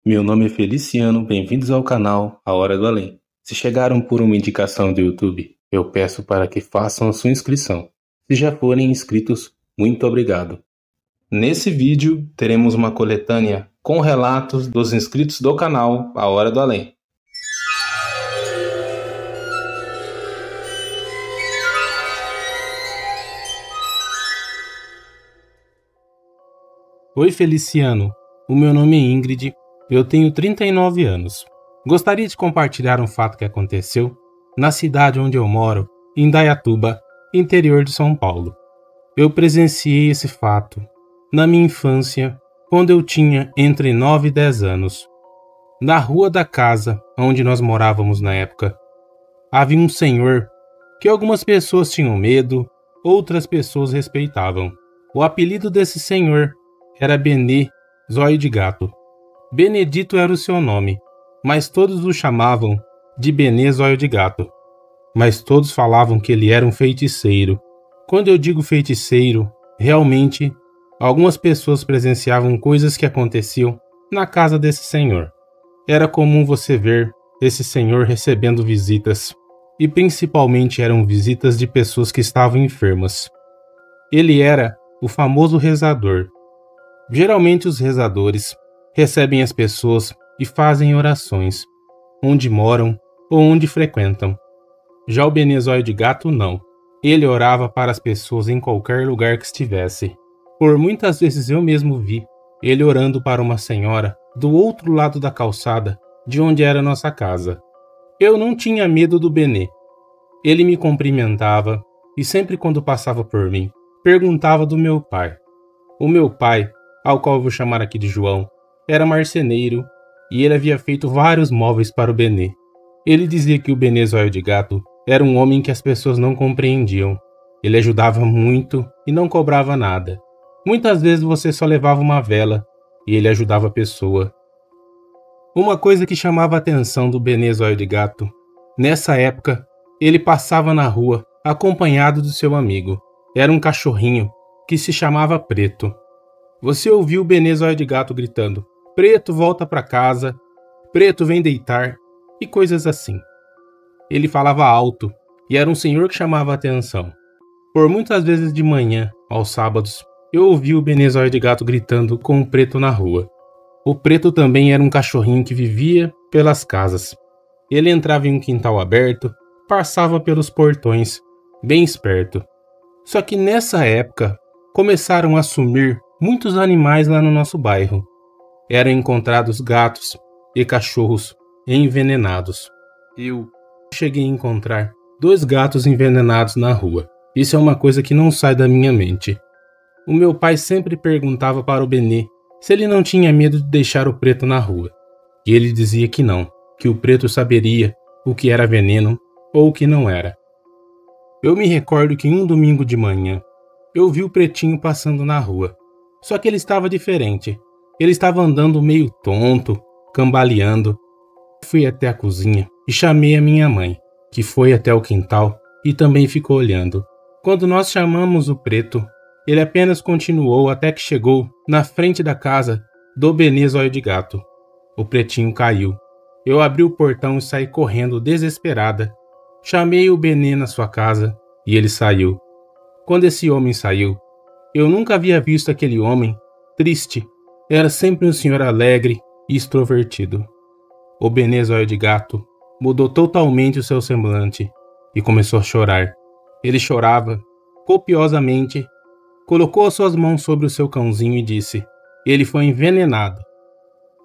Meu nome é Feliciano, bem-vindos ao canal A Hora do Além. Se chegaram por uma indicação do YouTube, eu peço para que façam a sua inscrição. Se já forem inscritos, muito obrigado. Nesse vídeo, teremos uma coletânea com relatos dos inscritos do canal A Hora do Além. Oi Feliciano, o meu nome é Ingrid, eu tenho 39 anos. Gostaria de compartilhar um fato que aconteceu na cidade onde eu moro, em Indaiatuba, interior de São Paulo. Eu presenciei esse fato na minha infância, quando eu tinha entre 9 e 10 anos. Na rua da casa onde nós morávamos na época, havia um senhor que algumas pessoas tinham medo, outras pessoas respeitavam. O apelido desse senhor era Benê, Zóio de Gato. Benedito era o seu nome, mas todos o chamavam de Benê, Zóio de Gato. Mas todos falavam que ele era um feiticeiro. Quando eu digo feiticeiro, realmente, algumas pessoas presenciavam coisas que aconteciam na casa desse senhor. Era comum você ver esse senhor recebendo visitas, e principalmente eram visitas de pessoas que estavam enfermas. Ele era o famoso rezador. Geralmente os rezadores recebem as pessoas e fazem orações, onde moram ou onde frequentam. Já o Benê Zóio de Gato não. Ele orava para as pessoas em qualquer lugar que estivesse. Por muitas vezes eu mesmo vi ele orando para uma senhora do outro lado da calçada de onde era nossa casa. Eu não tinha medo do Benê. Ele me cumprimentava e sempre quando passava por mim, perguntava do meu pai. O meu pai, ao qual eu vou chamar aqui de João, era marceneiro e ele havia feito vários móveis para o Benê. Ele dizia que o Benê Zóio de Gato era um homem que as pessoas não compreendiam. Ele ajudava muito e não cobrava nada. Muitas vezes você só levava uma vela e ele ajudava a pessoa. Uma coisa que chamava a atenção do Benê Zóio de Gato, nessa época, ele passava na rua acompanhado do seu amigo. Era um cachorrinho que se chamava Preto. Você ouviu o Benê Zóio de Gato gritando: "Preto, volta para casa. Preto, vem deitar", e coisas assim. Ele falava alto e era um senhor que chamava a atenção. Por muitas vezes de manhã, aos sábados, eu ouvi o Benê Zóio de Gato gritando com o Preto na rua. O Preto também era um cachorrinho que vivia pelas casas. Ele entrava em um quintal aberto, passava pelos portões, bem esperto. Só que nessa época, começaram a sumir muitos animais lá no nosso bairro. Eram encontrados gatos e cachorros envenenados. Eu cheguei a encontrar 2 gatos envenenados na rua. Isso é uma coisa que não sai da minha mente. O meu pai sempre perguntava para o Benê se ele não tinha medo de deixar o Preto na rua. E ele dizia que não, que o Preto saberia o que era veneno ou o que não era. Eu me recordo que em um domingo de manhã, eu vi o Pretinho passando na rua. Só que ele estava diferente. Ele estava andando meio tonto, cambaleando. Fui até a cozinha e chamei a minha mãe, que foi até o quintal e também ficou olhando. Quando nós chamamos o Preto, ele apenas continuou até que chegou na frente da casa do Benê Zóio de Gato. O Pretinho caiu. Eu abri o portão e saí correndo desesperada. Chamei o Benê na sua casa e ele saiu. Quando esse homem saiu, eu nunca havia visto aquele homem triste. Era sempre um senhor alegre e extrovertido. O Benê Zóio de Gato mudou totalmente o seu semblante e começou a chorar. Ele chorava copiosamente, colocou as suas mãos sobre o seu cãozinho e disse: "Ele foi envenenado."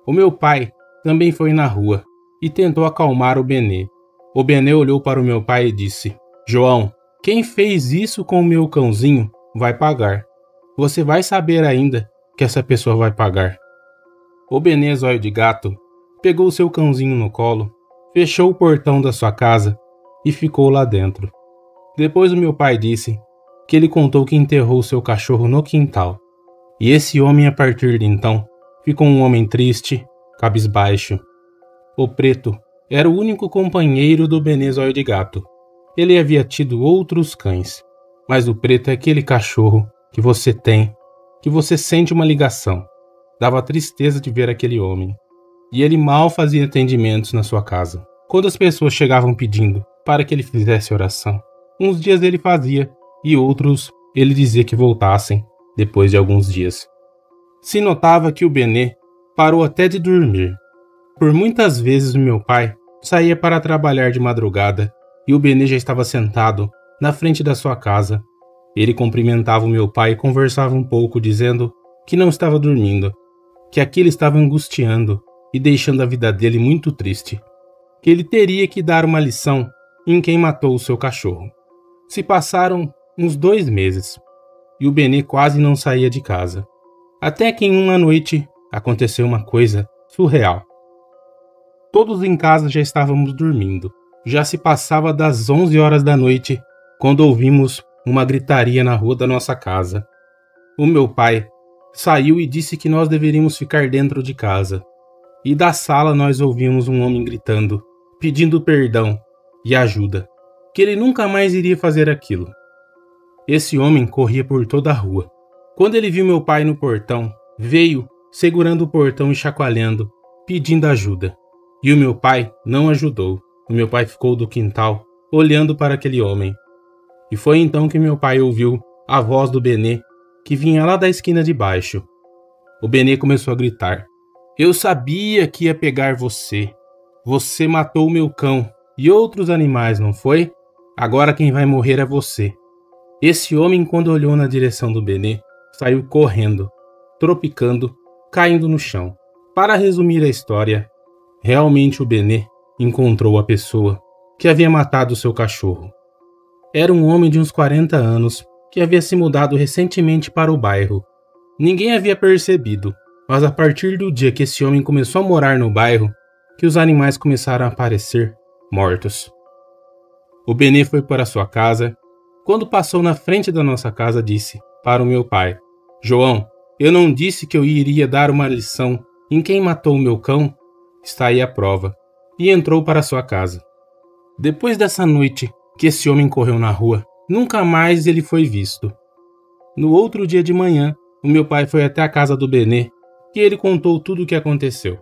O meu pai também foi na rua e tentou acalmar o Benê. O Benê olhou para o meu pai e disse: "João, quem fez isso com o meu cãozinho vai pagar. Você vai saber ainda que essa pessoa vai pagar." O Benê Zóio de Gato pegou o seu cãozinho no colo, fechou o portão da sua casa e ficou lá dentro. Depois o meu pai disse que ele contou que enterrou seu cachorro no quintal. E esse homem, a partir de então, ficou um homem triste, cabisbaixo. O Preto era o único companheiro do Benê Zóio de Gato. Ele havia tido outros cães, mas o Preto é aquele cachorro que você tem, que você sente uma ligação. Dava tristeza de ver aquele homem. e ele mal fazia atendimentos na sua casa. Quando as pessoas chegavam pedindo para que ele fizesse oração, uns dias ele fazia e outros ele dizia que voltassem depois de alguns dias. Se notava que o Benê parou até de dormir. Por muitas vezes o meu pai saía para trabalhar de madrugada e o Benê já estava sentado na frente da sua casa. Ele cumprimentava o meu pai e conversava um pouco, dizendo que não estava dormindo, que aquilo estava angustiando e deixando a vida dele muito triste, que ele teria que dar uma lição em quem matou o seu cachorro. Se passaram uns 2 meses e o Benê quase não saía de casa. Até que em uma noite aconteceu uma coisa surreal. Todos em casa já estávamos dormindo. Já se passava das 11 horas da noite quando ouvimos uma gritaria na rua da nossa casa. O meu pai saiu e disse que nós deveríamos ficar dentro de casa. E da sala nós ouvimos um homem gritando, pedindo perdão e ajuda, que ele nunca mais iria fazer aquilo. Esse homem corria por toda a rua. Quando ele viu meu pai no portão, veio segurando o portão e chacoalhando, pedindo ajuda. E o meu pai não ajudou. O meu pai ficou do quintal, olhando para aquele homem. E foi então que meu pai ouviu a voz do Benê, que vinha lá da esquina de baixo. O Benê começou a gritar: "Eu sabia que ia pegar você. Você matou o meu cão e outros animais, não foi? Agora quem vai morrer é você." Esse homem, quando olhou na direção do Benê, saiu correndo, tropicando, caindo no chão. Para resumir a história, realmente o Benê encontrou a pessoa que havia matado seu cachorro. Era um homem de uns 40 anos que havia se mudado recentemente para o bairro. Ninguém havia percebido, mas a partir do dia que esse homem começou a morar no bairro, que os animais começaram a aparecer mortos. O Benê foi para sua casa. Quando passou na frente da nossa casa, disse para o meu pai: "João, eu não disse que eu iria dar uma lição em quem matou o meu cão? Está aí a prova." E entrou para sua casa. Depois dessa noite que esse homem correu na rua, nunca mais ele foi visto. No outro dia de manhã, o meu pai foi até a casa do Benê e ele contou tudo o que aconteceu.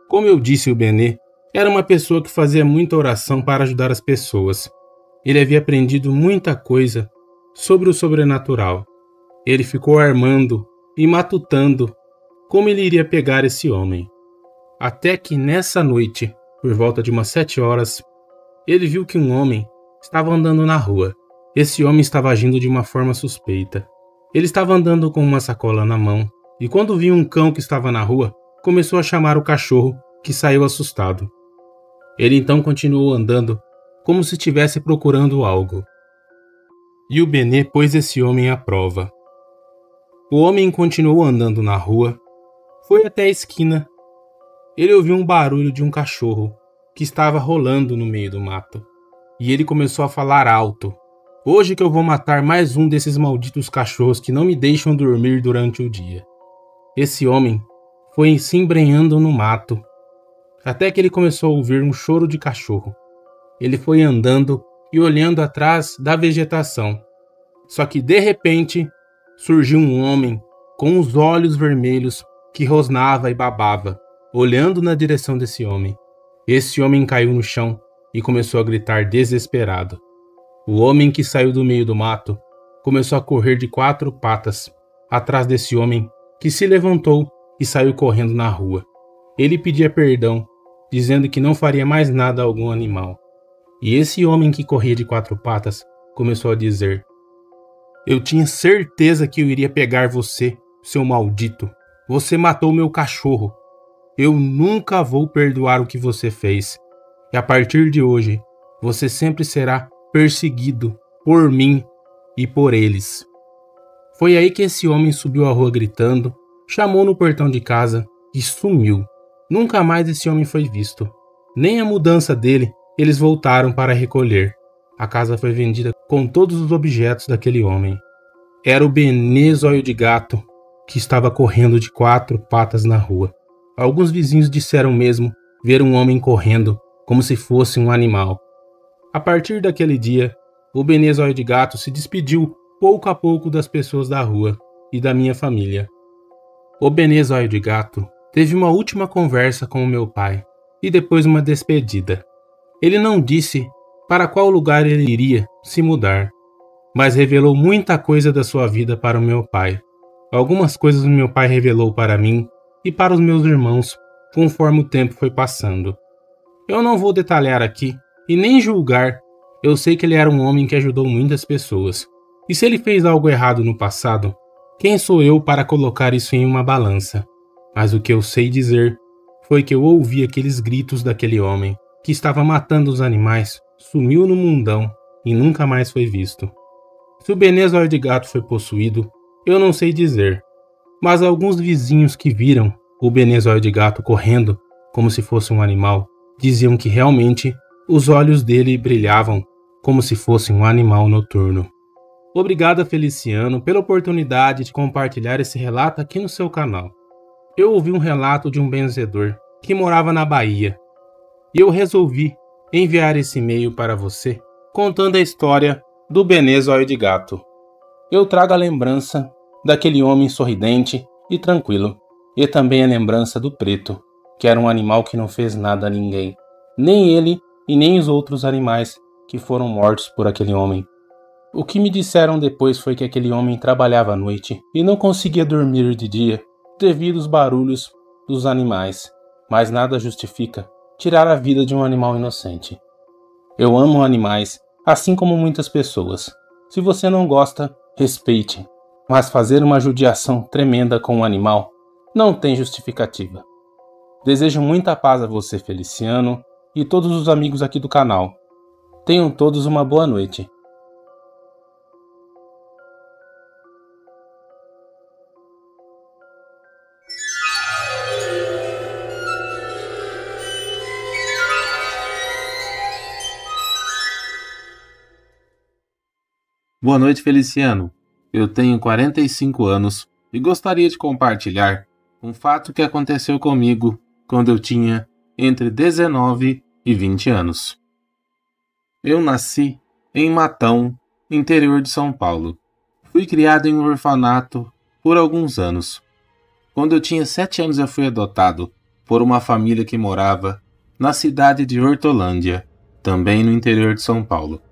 Como eu disse, o Benê era uma pessoa que fazia muita oração para ajudar as pessoas. Ele havia aprendido muita coisa sobre o sobrenatural. Ele ficou armando e matutando como ele iria pegar esse homem. Até que nessa noite, por volta de umas 7 horas, ele viu que um homem estava andando na rua. Esse homem estava agindo de uma forma suspeita. Ele estava andando com uma sacola na mão e quando viu um cão que estava na rua, começou a chamar o cachorro, que saiu assustado. Ele então continuou andando como se estivesse procurando algo. E o Benê pôs esse homem à prova. O homem continuou andando na rua, foi até a esquina. Ele ouviu um barulho de um cachorro que estava rolando no meio do mato. E ele começou a falar alto: "Hoje que eu vou matar mais um desses malditos cachorros que não me deixam dormir durante o dia." Esse homem foi se embrenhando no mato, até que ele começou a ouvir um choro de cachorro. Ele foi andando e olhando atrás da vegetação. Só que de repente surgiu um homem com os olhos vermelhos que rosnava e babava, olhando na direção desse homem. Esse homem caiu no chão e começou a gritar desesperado. O homem que saiu do meio do mato começou a correr de 4 patas atrás desse homem, que se levantou e saiu correndo na rua. Ele pedia perdão, dizendo que não faria mais nada a algum animal. E esse homem que corria de 4 patas começou a dizer: "Eu tinha certeza que eu iria pegar você, seu maldito. Você matou meu cachorro. Eu nunca vou perdoar o que você fez. E a partir de hoje, você sempre será perseguido por mim e por eles." Foi aí que esse homem subiu a rua gritando, chamou no portão de casa e sumiu. Nunca mais esse homem foi visto. Nem a mudança dele eles voltaram para recolher. A casa foi vendida com todos os objetos daquele homem. Era o Benê Zóio de Gato, que estava correndo de 4 patas na rua. Alguns vizinhos disseram mesmo ver um homem correndo como se fosse um animal. A partir daquele dia, o Benê Zóio de Gato se despediu pouco a pouco das pessoas da rua e da minha família. O Benê Zóio de Gato Teve uma última conversa com o meu pai e depois uma despedida. Ele não disse para qual lugar ele iria se mudar, mas revelou muita coisa da sua vida para o meu pai. Algumas coisas o meu pai revelou para mim e para os meus irmãos conforme o tempo foi passando. Eu não vou detalhar aqui e nem julgar. Eu sei que ele era um homem que ajudou muitas pessoas. E se ele fez algo errado no passado, quem sou eu para colocar isso em uma balança? Mas o que eu sei dizer foi que eu ouvi aqueles gritos daquele homem que estava matando os animais, sumiu no mundão e nunca mais foi visto. Se o Benês Olho de Gato foi possuído, eu não sei dizer. Mas alguns vizinhos que viram o Benês Olho de Gato correndo como se fosse um animal, diziam que realmente os olhos dele brilhavam como se fosse um animal noturno. Obrigado, Feliciano, pela oportunidade de compartilhar esse relato aqui no seu canal. Eu ouvi um relato de um benzedor que morava na Bahia e eu resolvi enviar esse e-mail para você contando a história do Benês Olho de Gato. Eu trago a lembrança daquele homem sorridente e tranquilo, e também a lembrança do Preto, que era um animal que não fez nada a ninguém, nem ele e nem os outros animais que foram mortos por aquele homem. O que me disseram depois foi que aquele homem trabalhava à noite e não conseguia dormir de dia devido aos barulhos dos animais, mas nada justifica tirar a vida de um animal inocente. Eu amo animais, assim como muitas pessoas. Se você não gosta, respeite, mas fazer uma judiação tremenda com um animal não tem justificativa. Desejo muita paz a você, Feliciano, e todos os amigos aqui do canal. Tenham todos uma boa noite. Boa noite, Feliciano. Eu tenho 45 anos e gostaria de compartilhar um fato que aconteceu comigo quando eu tinha entre 19 e 20 anos. Eu nasci em Matão, interior de São Paulo. Fui criado em um orfanato por alguns anos. Quando eu tinha 7 anos eu fui adotado por uma família que morava na cidade de Hortolândia, também no interior de São Paulo.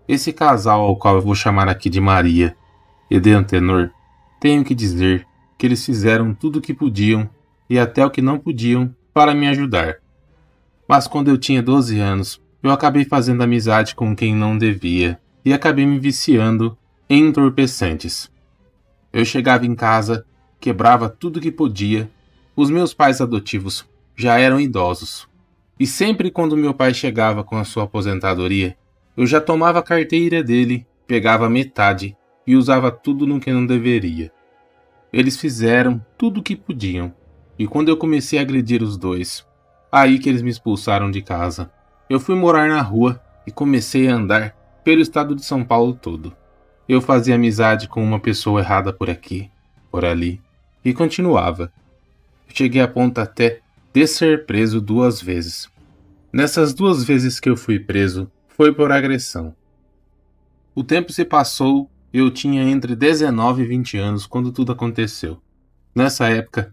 Esse casal, ao qual eu vou chamar aqui de Maria e de Antenor, tenho que dizer que eles fizeram tudo o que podiam e até o que não podiam para me ajudar. Mas quando eu tinha 12 anos, eu acabei fazendo amizade com quem não devia e acabei me viciando em entorpecentes. Eu chegava em casa, quebrava tudo que podia. Os meus pais adotivos já eram idosos. E sempre quando meu pai chegava com a sua aposentadoria, eu já tomava a carteira dele, pegava metade e usava tudo no que não deveria. Eles fizeram tudo o que podiam, e quando eu comecei a agredir os dois, aí que eles me expulsaram de casa. Eu fui morar na rua e comecei a andar pelo estado de São Paulo todo. Eu fazia amizade com uma pessoa errada por aqui, por ali, e continuava. Cheguei a ponto até de ser preso 2 vezes. Nessas 2 vezes que eu fui preso, foi por agressão. O tempo se passou e eu tinha entre 19 e 20 anos quando tudo aconteceu. Nessa época,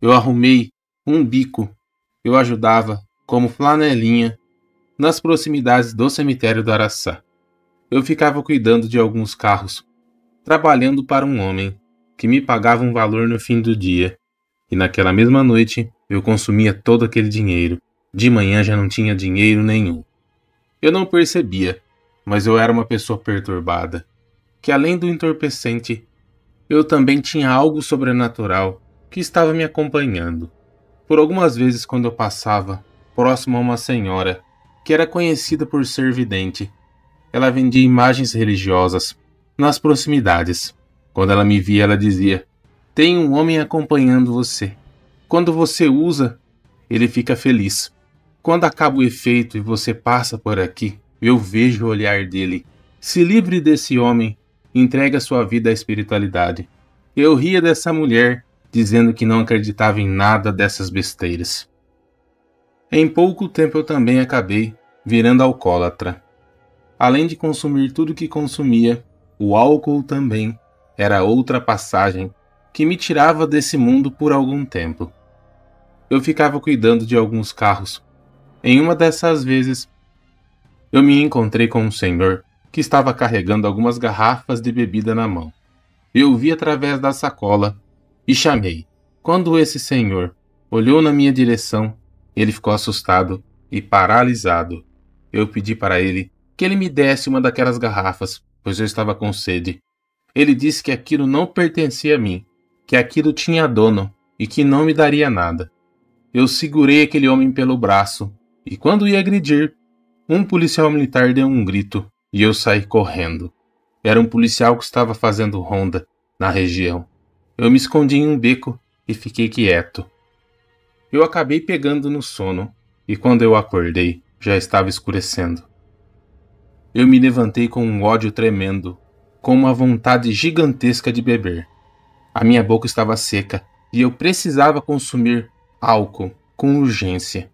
eu arrumei um bico. Eu ajudava, como flanelinha, nas proximidades do cemitério do Araçá. Eu ficava cuidando de alguns carros, trabalhando para um homem que me pagava um valor no fim do dia. E naquela mesma noite, eu consumia todo aquele dinheiro. De manhã já não tinha dinheiro nenhum. Eu não percebia, mas eu era uma pessoa perturbada, que além do entorpecente, eu também tinha algo sobrenatural que estava me acompanhando. Por algumas vezes quando eu passava próximo a uma senhora, que era conhecida por ser vidente, ela vendia imagens religiosas nas proximidades. Quando ela me via, ela dizia: "Tem um homem acompanhando você. Quando você usa, ele fica feliz. Quando acaba o efeito e você passa por aqui, eu vejo o olhar dele. Se livre desse homem, entregue a sua vida à espiritualidade." Eu ria dessa mulher, dizendo que não acreditava em nada dessas besteiras. Em pouco tempo eu também acabei virando alcoólatra. Além de consumir tudo que consumia, o álcool também era outra passagem que me tirava desse mundo por algum tempo. eu ficava cuidando de alguns carros. Em uma dessas vezes, eu me encontrei com um senhor que estava carregando algumas garrafas de bebida na mão. Eu o vi através da sacola e chamei. Quando esse senhor olhou na minha direção, ele ficou assustado e paralisado. Eu pedi para ele que ele me desse uma daquelas garrafas, pois eu estava com sede. Ele disse que aquilo não pertencia a mim, que aquilo tinha dono e que não me daria nada. Eu segurei aquele homem pelo braço e quando ia agredir, um policial militar deu um grito e eu saí correndo. Era um policial que estava fazendo ronda na região. Eu me escondi em um beco e fiquei quieto. Eu acabei pegando no sono e quando eu acordei, já estava escurecendo. Eu me levantei com um ódio tremendo, com uma vontade gigantesca de beber. A minha boca estava seca e eu precisava consumir álcool com urgência.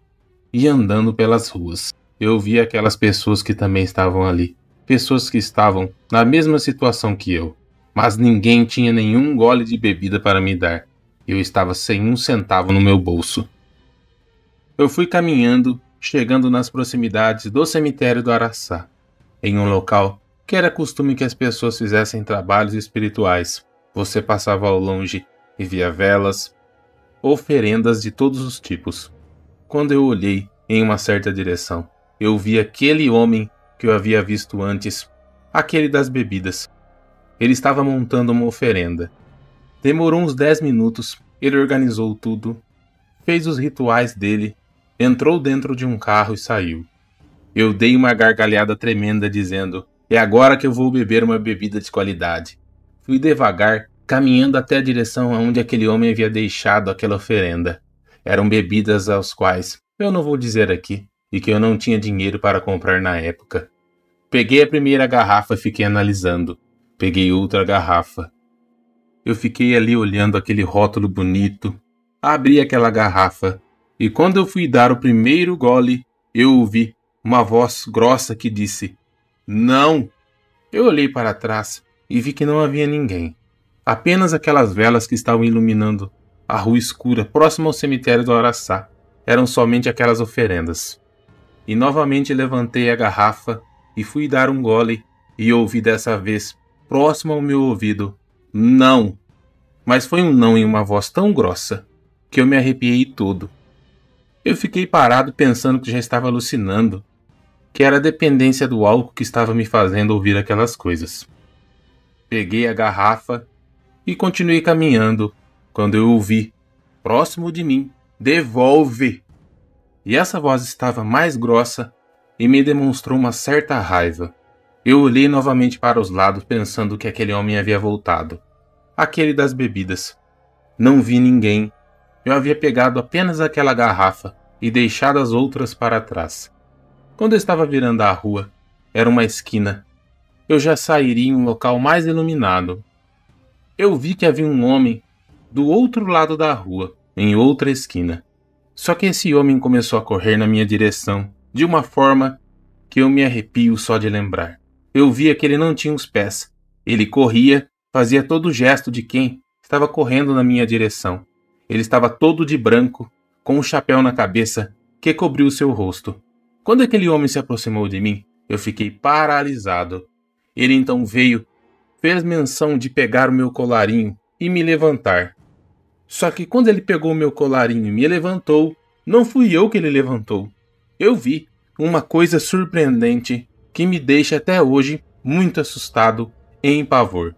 E andando pelas ruas, eu vi aquelas pessoas que também estavam ali. Pessoas que estavam na mesma situação que eu. Mas ninguém tinha nenhum gole de bebida para me dar. Eu estava sem um centavo no meu bolso. Eu fui caminhando, chegando nas proximidades do cemitério do Araçá, em um local que era costume que as pessoas fizessem trabalhos espirituais. Você passava ao longe e via velas, oferendas de todos os tipos. Quando eu olhei em uma certa direção, eu vi aquele homem que eu havia visto antes, aquele das bebidas. Ele estava montando uma oferenda. Demorou uns 10 minutos, ele organizou tudo, fez os rituais dele, entrou dentro de um carro e saiu. Eu dei uma gargalhada tremenda dizendo, é agora que eu vou beber uma bebida de qualidade. Fui devagar, caminhando até a direção aonde aquele homem havia deixado aquela oferenda. Eram bebidas aos quais eu não vou dizer aqui, e que eu não tinha dinheiro para comprar na época. Peguei a primeira garrafa e fiquei analisando. Peguei outra garrafa. Eu fiquei ali olhando aquele rótulo bonito. Abri aquela garrafa e quando eu fui dar o primeiro gole, eu ouvi uma voz grossa que disse, não! Eu olhei para trás e vi que não havia ninguém. Apenas aquelas velas que estavam iluminando a rua escura próxima ao cemitério do Araçá. Eram somente aquelas oferendas. E novamente levantei a garrafa e fui dar um gole e ouvi dessa vez, próximo ao meu ouvido, não! Mas foi um não em uma voz tão grossa que eu me arrepiei todo. Eu fiquei parado pensando que já estava alucinando, que era a dependência do álcool que estava me fazendo ouvir aquelas coisas. Peguei a garrafa e continuei caminhando quando eu ouvi, próximo de mim, devolve! E essa voz estava mais grossa e me demonstrou uma certa raiva. Eu olhei novamente para os lados pensando que aquele homem havia voltado. Aquele das bebidas. Não vi ninguém. Eu havia pegado apenas aquela garrafa e deixado as outras para trás. Quando eu estava virando a rua, era uma esquina. Eu já sairia em um local mais iluminado. Eu vi que havia um homem do outro lado da rua, em outra esquina. Só que esse homem começou a correr na minha direção, de uma forma que eu me arrepio só de lembrar. Eu via que ele não tinha os pés. Ele corria, fazia todo o gesto de quem estava correndo na minha direção. Ele estava todo de branco, com um chapéu na cabeça que cobriu seu rosto. Quando aquele homem se aproximou de mim, eu fiquei paralisado. Ele então veio, fez menção de pegar o meu colarinho e me levantar. Só que quando ele pegou o meu colarinho e me levantou, não fui eu que ele levantou. Eu vi uma coisa surpreendente que me deixa até hoje muito assustado e em pavor.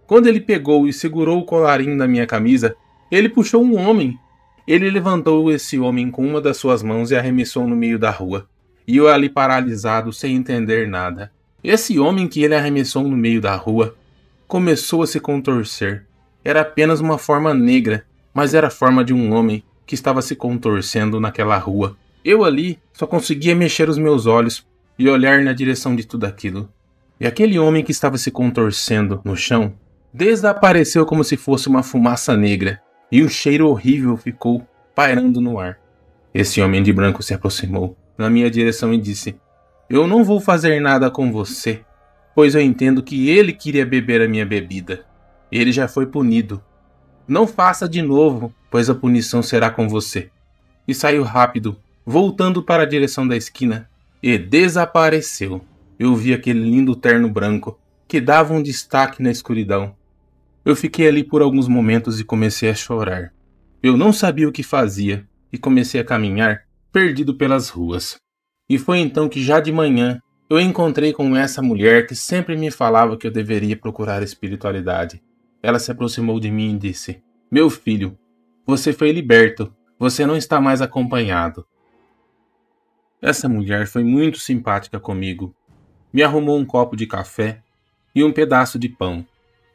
Quando ele pegou e segurou o colarinho da minha camisa, ele puxou um homem. Ele levantou esse homem com uma das suas mãos e arremessou no meio da rua. E eu ali paralisado, sem entender nada. Esse homem que ele arremessou no meio da rua começou a se contorcer. Era apenas uma forma negra, mas era a forma de um homem que estava se contorcendo naquela rua. Eu ali só conseguia mexer os meus olhos e olhar na direção de tudo aquilo. E aquele homem que estava se contorcendo no chão desapareceu como se fosse uma fumaça negra e um cheiro horrível ficou pairando no ar. Esse homem de branco se aproximou na minha direção e disse: eu não vou fazer nada com você, pois eu entendo que ele queria beber a minha bebida. Ele já foi punido. Não faça de novo, pois a punição será com você. e saiu rápido, voltando para a direção da esquina, e desapareceu. Eu vi aquele lindo terno branco que dava um destaque na escuridão. Eu fiquei ali por alguns momentos e comecei a chorar. Eu não sabia o que fazia e comecei a caminhar, perdido pelas ruas. E foi então que já de manhã eu encontrei com essa mulher que sempre me falava que eu deveria procurar a espiritualidade. Ela se aproximou de mim e disse: "Meu filho, você foi liberto, você não está mais acompanhado." Essa mulher foi muito simpática comigo. Me arrumou um copo de café e um pedaço de pão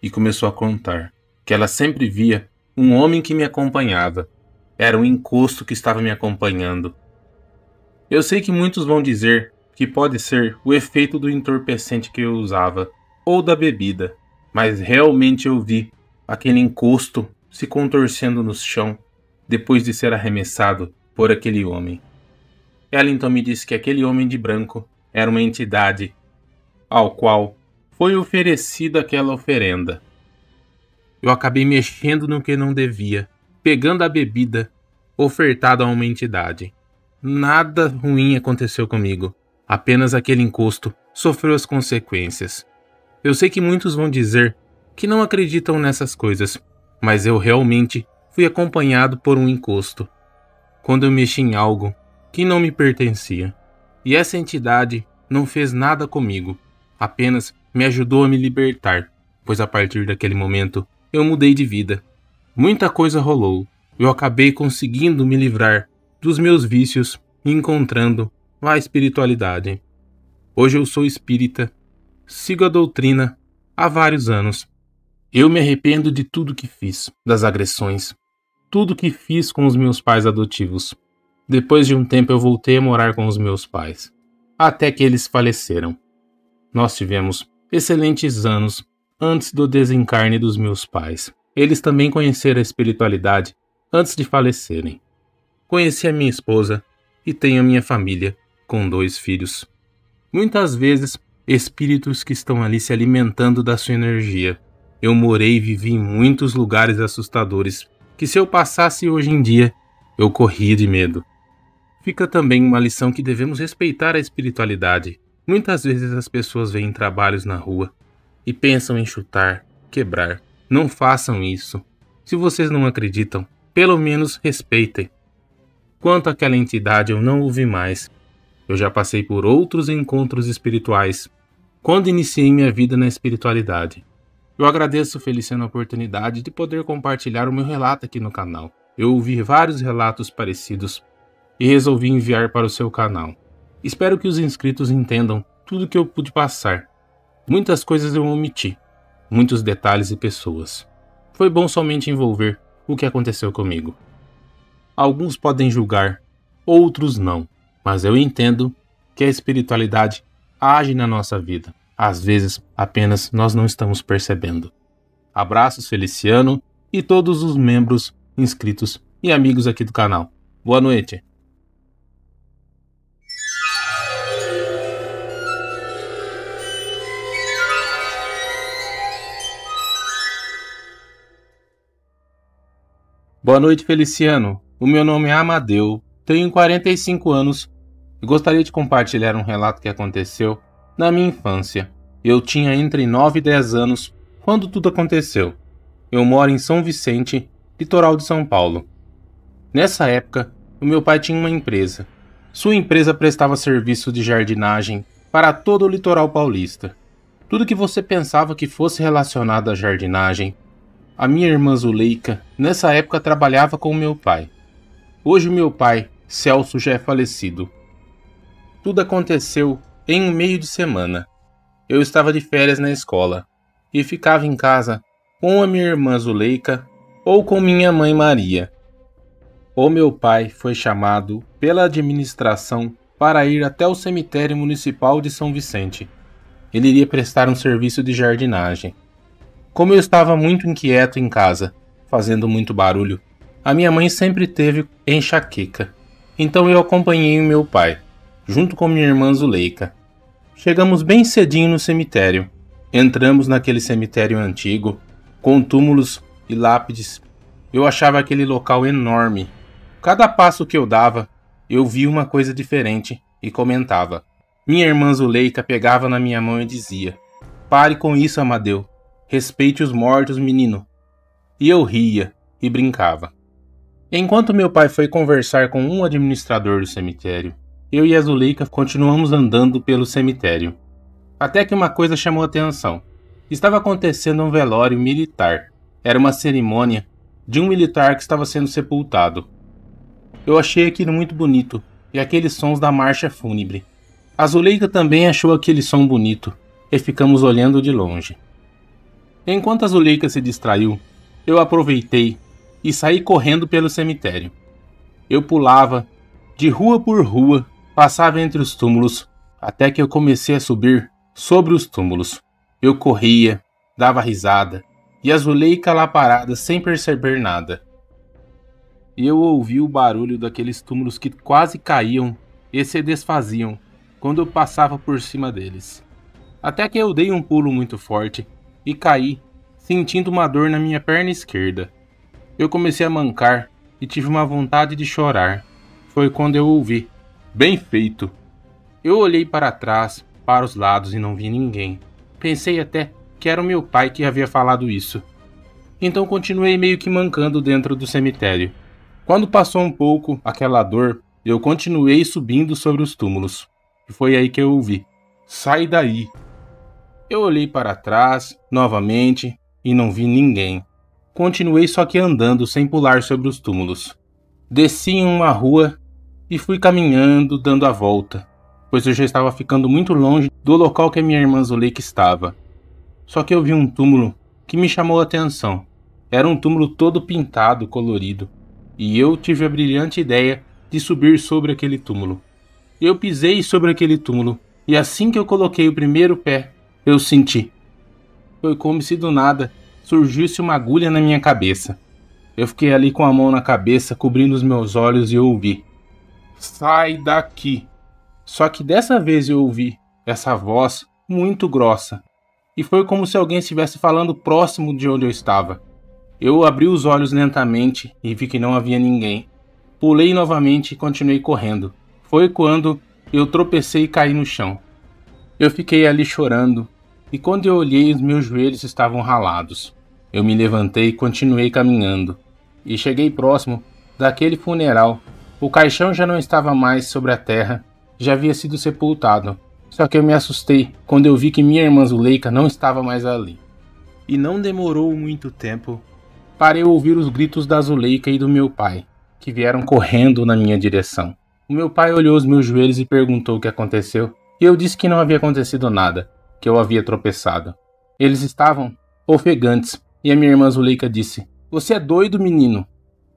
e começou a contar que ela sempre via um homem que me acompanhava. Era um encosto que estava me acompanhando. Eu sei que muitos vão dizer que pode ser o efeito do entorpecente que eu usava ou da bebida, mas realmente eu vi aquele encosto se contorcendo no chão depois de ser arremessado por aquele homem. Ela então me disse que aquele homem de branco era uma entidade ao qual foi oferecida aquela oferenda. Eu acabei mexendo no que não devia, pegando a bebida ofertada a uma entidade. Nada ruim aconteceu comigo, apenas aquele encosto sofreu as consequências. Eu sei que muitos vão dizer que não acreditam nessas coisas, mas eu realmente fui acompanhado por um encosto, quando eu mexi em algo que não me pertencia. E essa entidade não fez nada comigo, apenas me ajudou a me libertar, pois a partir daquele momento eu mudei de vida. Muita coisa rolou, eu acabei conseguindo me livrar dos meus vícios e encontrando a espiritualidade. Hoje eu sou espírita, sigo a doutrina há vários anos. Eu me arrependo de tudo que fiz, das agressões, tudo que fiz com os meus pais adotivos. Depois de um tempo eu voltei a morar com os meus pais, até que eles faleceram. Nós tivemos excelentes anos antes do desencarne dos meus pais. Eles também conheceram a espiritualidade antes de falecerem. Conheci a minha esposa e tenho a minha família, com 2 filhos. Muitas vezes, espíritos que estão ali se alimentando da sua energia. Eu morei e vivi em muitos lugares assustadores, que se eu passasse hoje em dia, eu corria de medo. Fica também uma lição que devemos respeitar a espiritualidade. Muitas vezes as pessoas veem trabalhos na rua e pensam em chutar, quebrar. Não façam isso. Se vocês não acreditam, pelo menos respeitem. Quanto àquela entidade, eu não ouvi mais. Eu já passei por outros encontros espirituais, quando iniciei minha vida na espiritualidade. Eu agradeço, Feliciano, a oportunidade de poder compartilhar o meu relato aqui no canal. Eu ouvi vários relatos parecidos e resolvi enviar para o seu canal. Espero que os inscritos entendam tudo que eu pude passar. Muitas coisas eu omiti, muitos detalhes e pessoas. Foi bom somente envolver o que aconteceu comigo. Alguns podem julgar, outros não, mas eu entendo que a espiritualidade age na nossa vida. Às vezes, apenas nós não estamos percebendo. Abraços, Feliciano, e todos os membros, inscritos e amigos aqui do canal. Boa noite. Boa noite, Feliciano. O meu nome é Amadeu, tenho 45 anos e gostaria de compartilhar um relato que aconteceu na minha infância. Eu tinha entre 9 e 10 anos quando tudo aconteceu. Eu moro em São Vicente, litoral de São Paulo. Nessa época, o meu pai tinha uma empresa. Sua empresa prestava serviço de jardinagem para todo o litoral paulista. Tudo que você pensava que fosse relacionado à jardinagem. A minha irmã Zuleika, nessa época, trabalhava com o meu pai. Hoje o meu pai, Celso, já é falecido. Tudo aconteceu em um meio de semana. Eu estava de férias na escola e ficava em casa com a minha irmã Zuleika ou com minha mãe Maria. O meu pai foi chamado pela administração para ir até o cemitério municipal de São Vicente. Ele iria prestar um serviço de jardinagem. Como eu estava muito inquieto em casa, fazendo muito barulho, a minha mãe sempre teve enxaqueca. Então eu acompanhei o meu pai, junto com minha irmã Zuleika. Chegamos bem cedinho no cemitério. Entramos naquele cemitério antigo, com túmulos e lápides. Eu achava aquele local enorme, Cada passo que eu dava, eu via uma coisa diferente e comentava. Minha irmã Zuleika pegava na minha mão e dizia: "Pare com isso, Amadeu. Respeite os mortos, menino." E eu ria e brincava. Enquanto meu pai foi conversar com um administrador do cemitério, eu e a Zuleika continuamos andando pelo cemitério. Até que uma coisa chamou a atenção. Estava acontecendo um velório militar. Era uma cerimônia de um militar que estava sendo sepultado. Eu achei aquilo muito bonito, e aqueles sons da marcha fúnebre. A Zuleika também achou aquele som bonito, e ficamos olhando de longe. Enquanto a Zuleika se distraiu, eu aproveitei e saí correndo pelo cemitério. Eu pulava, de rua por rua, passava entre os túmulos, até que eu comecei a subir sobre os túmulos. Eu corria, dava risada, e a Zuleika lá parada sem perceber nada. E eu ouvi o barulho daqueles túmulos que quase caíam e se desfaziam quando eu passava por cima deles. Até que eu dei um pulo muito forte e caí, sentindo uma dor na minha perna esquerda. Eu comecei a mancar e tive uma vontade de chorar. Foi quando eu ouvi: "Bem feito." Eu olhei para trás, para os lados e não vi ninguém. Pensei até que era o meu pai que havia falado isso. Então continuei meio que mancando dentro do cemitério. Quando passou um pouco aquela dor, eu continuei subindo sobre os túmulos. E foi aí que eu ouvi: "Sai daí." Eu olhei para trás, novamente, e não vi ninguém. Continuei só que andando sem pular sobre os túmulos. Desci em uma rua e fui caminhando, dando a volta, pois eu já estava ficando muito longe do local que a minha irmã Zuleika estava. Só que eu vi um túmulo que me chamou a atenção. Era um túmulo todo pintado, colorido, e eu tive a brilhante ideia de subir sobre aquele túmulo. Eu pisei sobre aquele túmulo, e assim que eu coloquei o primeiro pé, eu senti. Foi como se do nada surgisse uma agulha na minha cabeça. Eu fiquei ali com a mão na cabeça, cobrindo os meus olhos, e ouvi: "Sai daqui." Só que dessa vez eu ouvi essa voz muito grossa, e foi como se alguém estivesse falando próximo de onde eu estava. Eu abri os olhos lentamente e vi que não havia ninguém. Pulei novamente e continuei correndo. Foi quando eu tropecei e caí no chão. Eu fiquei ali chorando, e quando eu olhei, os meus joelhos estavam ralados. Eu me levantei e continuei caminhando, e cheguei próximo daquele funeral. O caixão já não estava mais sobre a terra, já havia sido sepultado. Só que eu me assustei quando eu vi que minha irmã Zuleika não estava mais ali. E não demorou muito tempo para eu ouvir os gritos da Zuleika e do meu pai, que vieram correndo na minha direção. O meu pai olhou os meus joelhos e perguntou o que aconteceu, e eu disse que não havia acontecido nada, que eu havia tropeçado. Eles estavam ofegantes, e a minha irmã Zuleika disse: "Você é doido, menino?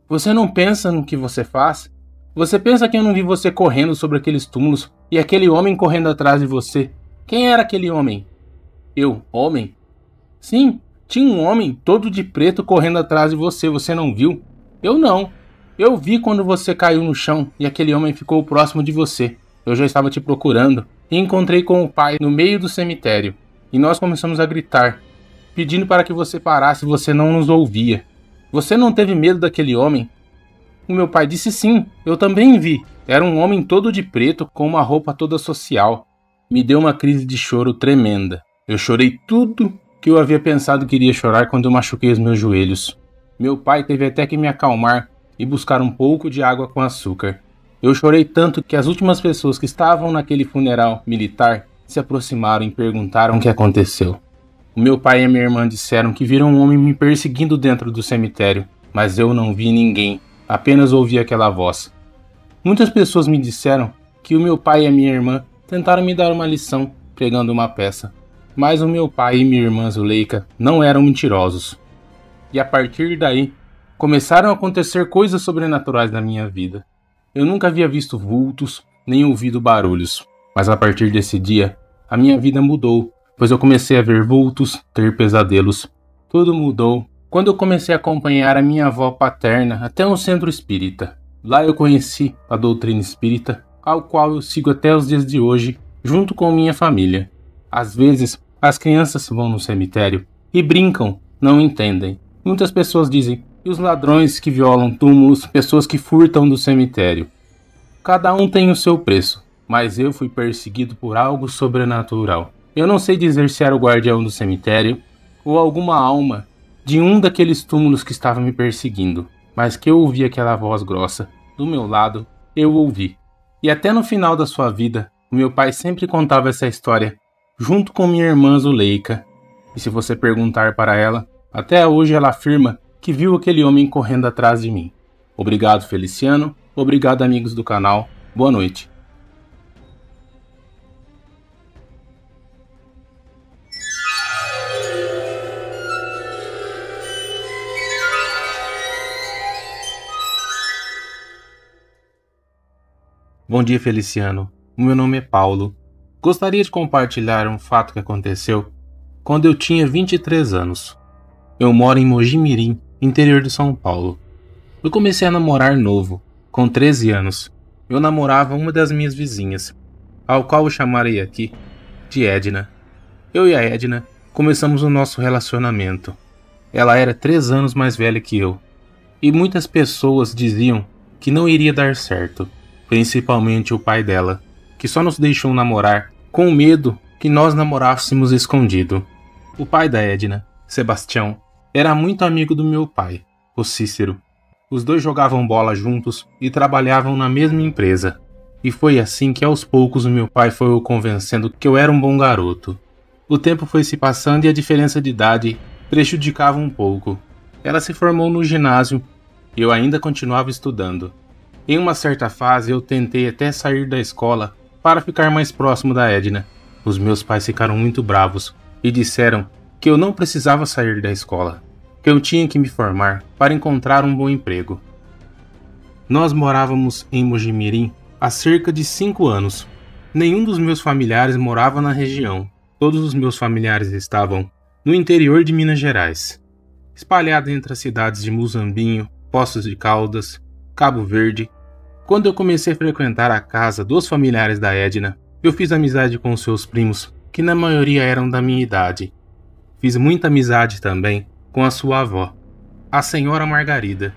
Você não pensa no que você faz? Você pensa que eu não vi você correndo sobre aqueles túmulos e aquele homem correndo atrás de você? Quem era aquele homem?" Eu: "Homem?" "Sim, tinha um homem todo de preto correndo atrás de você, você não viu?" "Eu não. Eu vi quando você caiu no chão e aquele homem ficou próximo de você. Eu já estava te procurando e encontrei com o pai no meio do cemitério. E nós começamos a gritar, pedindo para que você parasse, você não nos ouvia. Você não teve medo daquele homem?" O meu pai disse: "Sim, eu também vi. Era um homem todo de preto com uma roupa toda social." Me deu uma crise de choro tremenda. Eu chorei tudo que eu havia pensado que iria chorar quando eu machuquei os meus joelhos. Meu pai teve até que me acalmar e buscar um pouco de água com açúcar. Eu chorei tanto que as últimas pessoas que estavam naquele funeral militar se aproximaram e perguntaram o que aconteceu. O meu pai e a minha irmã disseram que viram um homem me perseguindo dentro do cemitério, mas eu não vi ninguém, apenas ouvi aquela voz. Muitas pessoas me disseram que o meu pai e a minha irmã tentaram me dar uma lição pregando uma peça, mas o meu pai e minha irmã Zuleika não eram mentirosos. E a partir daí, começaram a acontecer coisas sobrenaturais na minha vida. Eu nunca havia visto vultos, nem ouvido barulhos, mas a partir desse dia, a minha vida mudou, pois eu comecei a ver vultos, ter pesadelos. Tudo mudou quando eu comecei a acompanhar a minha avó paterna até um centro espírita. Lá eu conheci a doutrina espírita, ao qual eu sigo até os dias de hoje, junto com minha família. Às vezes, as crianças vão no cemitério e brincam, não entendem. Muitas pessoas dizem: e os ladrões que violam túmulos, pessoas que furtam do cemitério. Cada um tem o seu preço, mas eu fui perseguido por algo sobrenatural. Eu não sei dizer se era o guardião do cemitério ou alguma alma de um daqueles túmulos que estava me perseguindo, mas que eu ouvi aquela voz grossa do meu lado, eu ouvi. E até no final da sua vida, o meu pai sempre contava essa história, junto com minha irmã Zuleika. E se você perguntar para ela, até hoje ela afirma que viu aquele homem correndo atrás de mim. Obrigado, Feliciano. Obrigado, amigos do canal. Boa noite. Bom dia, Feliciano. O meu nome é Paulo. Gostaria de compartilhar um fato que aconteceu quando eu tinha 23 anos. Eu moro em Mojimirim, interior de São Paulo. Eu comecei a namorar novo, com 13 anos. Eu namorava uma das minhas vizinhas, ao qual eu chamarei aqui de Edna. Eu e a Edna começamos o nosso relacionamento. Ela era 3 anos mais velha que eu, e muitas pessoas diziam que não iria dar certo, principalmente o pai dela, que só nos deixou namorar com medo que nós namorássemos escondido. O pai da Edna, Sebastião, era muito amigo do meu pai, o Cícero. Os dois jogavam bola juntos e trabalhavam na mesma empresa. E foi assim que aos poucos o meu pai foi o convencendo que eu era um bom garoto. O tempo foi se passando e a diferença de idade prejudicava um pouco. Ela se formou no ginásio e eu ainda continuava estudando. Em uma certa fase eu tentei até sair da escola para ficar mais próximo da Edna. Os meus pais ficaram muito bravos e disseram que eu não precisava sair da escola, que eu tinha que me formar para encontrar um bom emprego. Nós morávamos em Mojimirim há cerca de 5 anos. Nenhum dos meus familiares morava na região. Todos os meus familiares estavam no interior de Minas Gerais, espalhados entre as cidades de Muzambinho, Poços de Caldas, Cabo Verde. Quando eu comecei a frequentar a casa dos familiares da Edna, eu fiz amizade com seus primos, que na maioria eram da minha idade. Fiz muita amizade também com a sua avó, a senhora Margarida.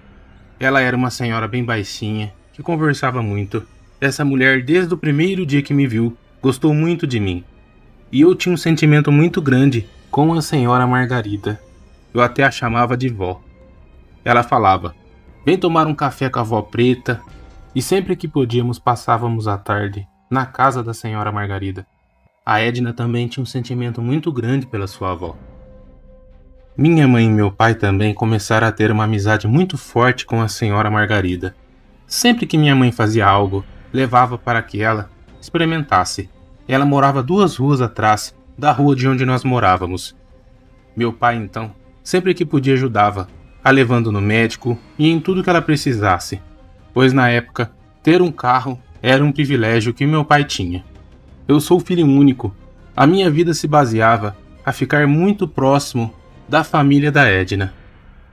Ela era uma senhora bem baixinha, que conversava muito. Essa mulher, desde o primeiro dia que me viu, gostou muito de mim. E eu tinha um sentimento muito grande com a senhora Margarida. Eu até a chamava de vó. Ela falava: "Vem tomar um café com a vó Preta." E sempre que podíamos passávamos a tarde na casa da senhora Margarida. A Edna também tinha um sentimento muito grande pela sua avó. Minha mãe e meu pai também começaram a ter uma amizade muito forte com a senhora Margarida. Sempre que minha mãe fazia algo, levava para que ela experimentasse. Ela morava 2 ruas atrás da rua de onde nós morávamos. Meu pai, então, sempre que podia ajudava, a levando no médico e em tudo que ela precisasse, pois na época, ter um carro era um privilégio que meu pai tinha. Eu sou filho único. A minha vida se baseava a ficar muito próximo da família da Edna.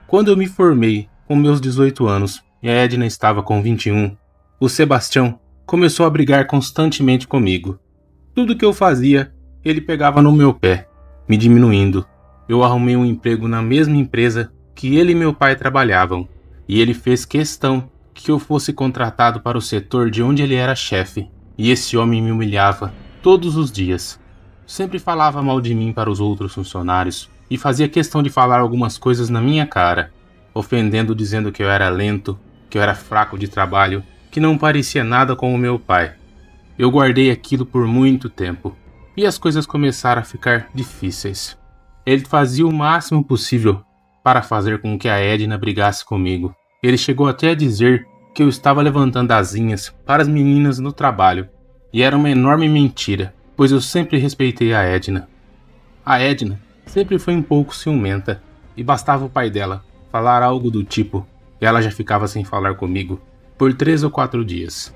Quando eu me formei com meus 18 anos e a Edna estava com 21, o Sebastião começou a brigar constantemente comigo. Tudo que eu fazia, ele pegava no meu pé, me diminuindo. Eu arrumei um emprego na mesma empresa que ele e meu pai trabalhavam, e ele fez questão que eu fosse contratado para o setor de onde ele era chefe, e esse homem me humilhava todos os dias. Sempre falava mal de mim para os outros funcionários e fazia questão de falar algumas coisas na minha cara, ofendendo, dizendo que eu era lento, que eu era fraco de trabalho, que não parecia nada com o meu pai. Eu guardei aquilo por muito tempo, e as coisas começaram a ficar difíceis. Ele fazia o máximo possível para fazer com que a Edna brigasse comigo. Ele chegou até a dizer que eu estava levantando asinhas para as meninas no trabalho, e era uma enorme mentira, pois eu sempre respeitei a Edna. A Edna sempre foi um pouco ciumenta, e bastava o pai dela falar algo do tipo, e ela já ficava sem falar comigo por 3 ou 4 dias.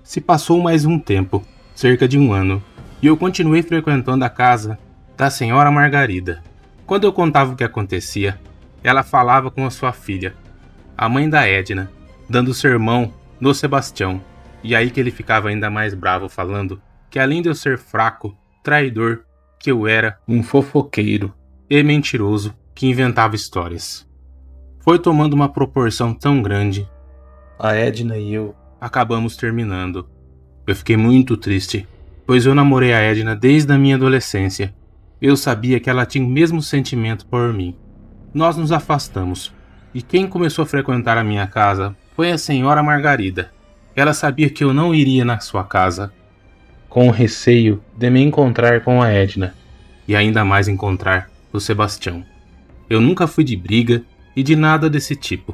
Se passou mais um tempo, cerca de 1 ano, e eu continuei frequentando a casa da senhora Margarida. Quando eu contava o que acontecia, ela falava com a sua filha, a mãe da Edna, dando sermão no Sebastião, e aí que ele ficava ainda mais bravo, falando que além de eu ser fraco, traidor, que eu era um fofoqueiro e mentiroso que inventava histórias. foi tomando uma proporção tão grande. A Edna e eu acabamos terminando. Eu fiquei muito triste, pois eu namorei a Edna desde a minha adolescência. Eu sabia que ela tinha o mesmo sentimento por mim. Nós nos afastamos, e quem começou a frequentar a minha casa foi a senhora Margarida. Ela sabia que eu não iria na sua casa, com receio de me encontrar com a Edna, e ainda mais encontrar o Sebastião. Eu nunca fui de briga e de nada desse tipo,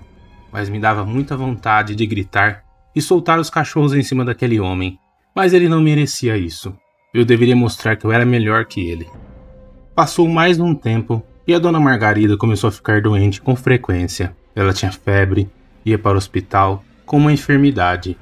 mas me dava muita vontade de gritar e soltar os cachorros em cima daquele homem, mas ele não merecia isso. Eu deveria mostrar que eu era melhor que ele. Passou mais um tempo e a dona Margarida começou a ficar doente com frequência. Ela tinha febre, ia para o hospital com uma enfermidade.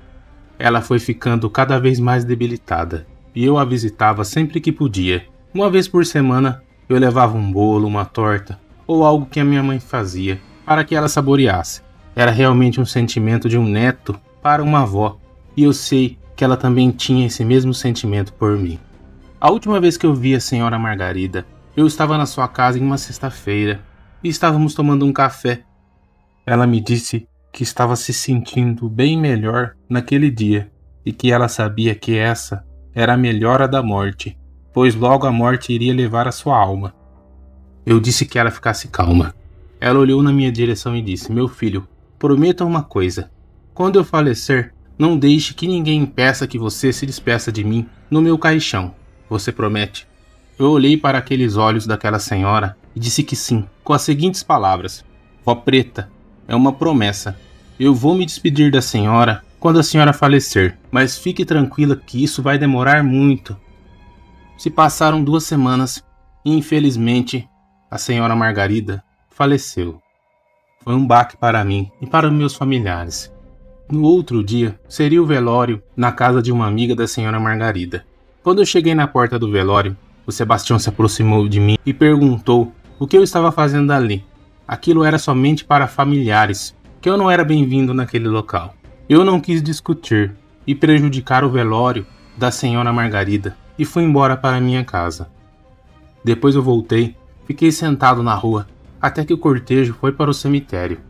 Ela foi ficando cada vez mais debilitada e eu a visitava sempre que podia. Uma vez por semana eu levava um bolo, uma torta ou algo que a minha mãe fazia para que ela saboreasse. Era realmente um sentimento de um neto para uma avó, e eu sei que ela também tinha esse mesmo sentimento por mim. A última vez que eu vi a senhora Margarida, eu estava na sua casa em uma sexta-feira e estávamos tomando um café. Ela me disse que estava se sentindo bem melhor naquele dia e que ela sabia que essa era a melhora da morte, pois logo a morte iria levar a sua alma. Eu disse que ela ficasse calma. Ela olhou na minha direção e disse: "Meu filho, prometa uma coisa. Quando eu falecer, não deixe que ninguém impeça que você se despeça de mim no meu caixão. Você promete?" Eu olhei para aqueles olhos daquela senhora e disse que sim, com as seguintes palavras: "Vó Preta, é uma promessa. Eu vou me despedir da senhora quando a senhora falecer, mas fique tranquila que isso vai demorar muito." Se passaram 2 semanas e, infelizmente, a senhora Margarida faleceu. Foi um baque para mim e para meus familiares. No outro dia, seria o velório na casa de uma amiga da senhora Margarida. Quando eu cheguei na porta do velório, o Sebastião se aproximou de mim e perguntou o que eu estava fazendo ali. Aquilo era somente para familiares, que eu não era bem-vindo naquele local. Eu não quis discutir e prejudicar o velório da senhora Margarida e fui embora para minha casa. Depois eu voltei, fiquei sentado na rua até que o cortejo foi para o cemitério.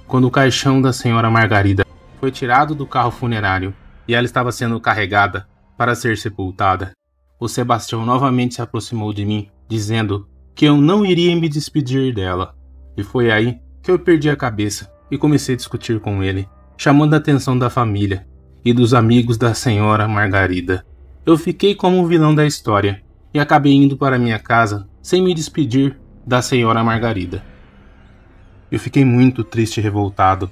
Quando o caixão da senhora Margarida foi tirado do carro funerário e ela estava sendo carregada para ser sepultada, o Sebastião novamente se aproximou de mim, dizendo que eu não iria me despedir dela. E foi aí que eu perdi a cabeça e comecei a discutir com ele, chamando a atenção da família e dos amigos da senhora Margarida. Eu fiquei como o vilão da história e acabei indo para minha casa sem me despedir da senhora Margarida. Eu fiquei muito triste e revoltado,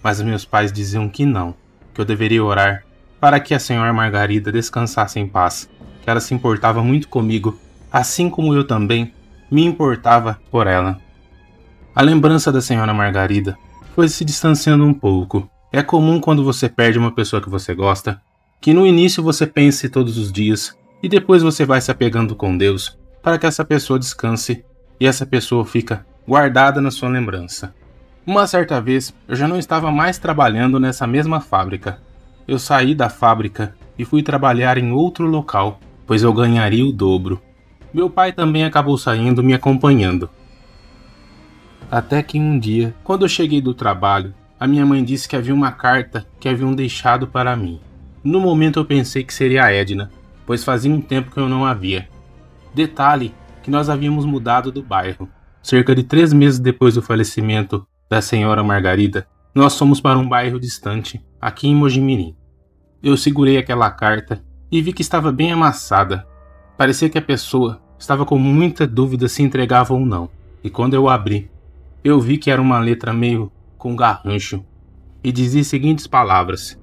mas meus pais diziam que não, que eu deveria orar para que a senhora Margarida descansasse em paz, que ela se importava muito comigo, assim como eu também me importava por ela. A lembrança da senhora Margarida foi se distanciando um pouco. É comum quando você perde uma pessoa que você gosta, que no início você pense todos os dias e depois você vai se apegando com Deus para que essa pessoa descanse e essa pessoa fica guardada na sua lembrança. Uma certa vez, eu já não estava mais trabalhando nessa mesma fábrica. Eu saí da fábrica e fui trabalhar em outro local, pois eu ganharia o dobro. Meu pai também acabou saindo me acompanhando. Até que um dia, quando eu cheguei do trabalho, a minha mãe disse que havia uma carta que haviam deixado para mim. No momento eu pensei que seria a Edna, pois fazia um tempo que eu não a via. Detalhe que nós havíamos mudado do bairro. Cerca de 3 meses depois do falecimento da senhora Margarida, nós fomos para um bairro distante, aqui em Mojimirim. Eu segurei aquela carta e vi que estava bem amassada. Parecia que a pessoa estava com muita dúvida se entregava ou não. E quando eu abri, eu vi que era uma letra meio com garrancho e dizia as seguintes palavras: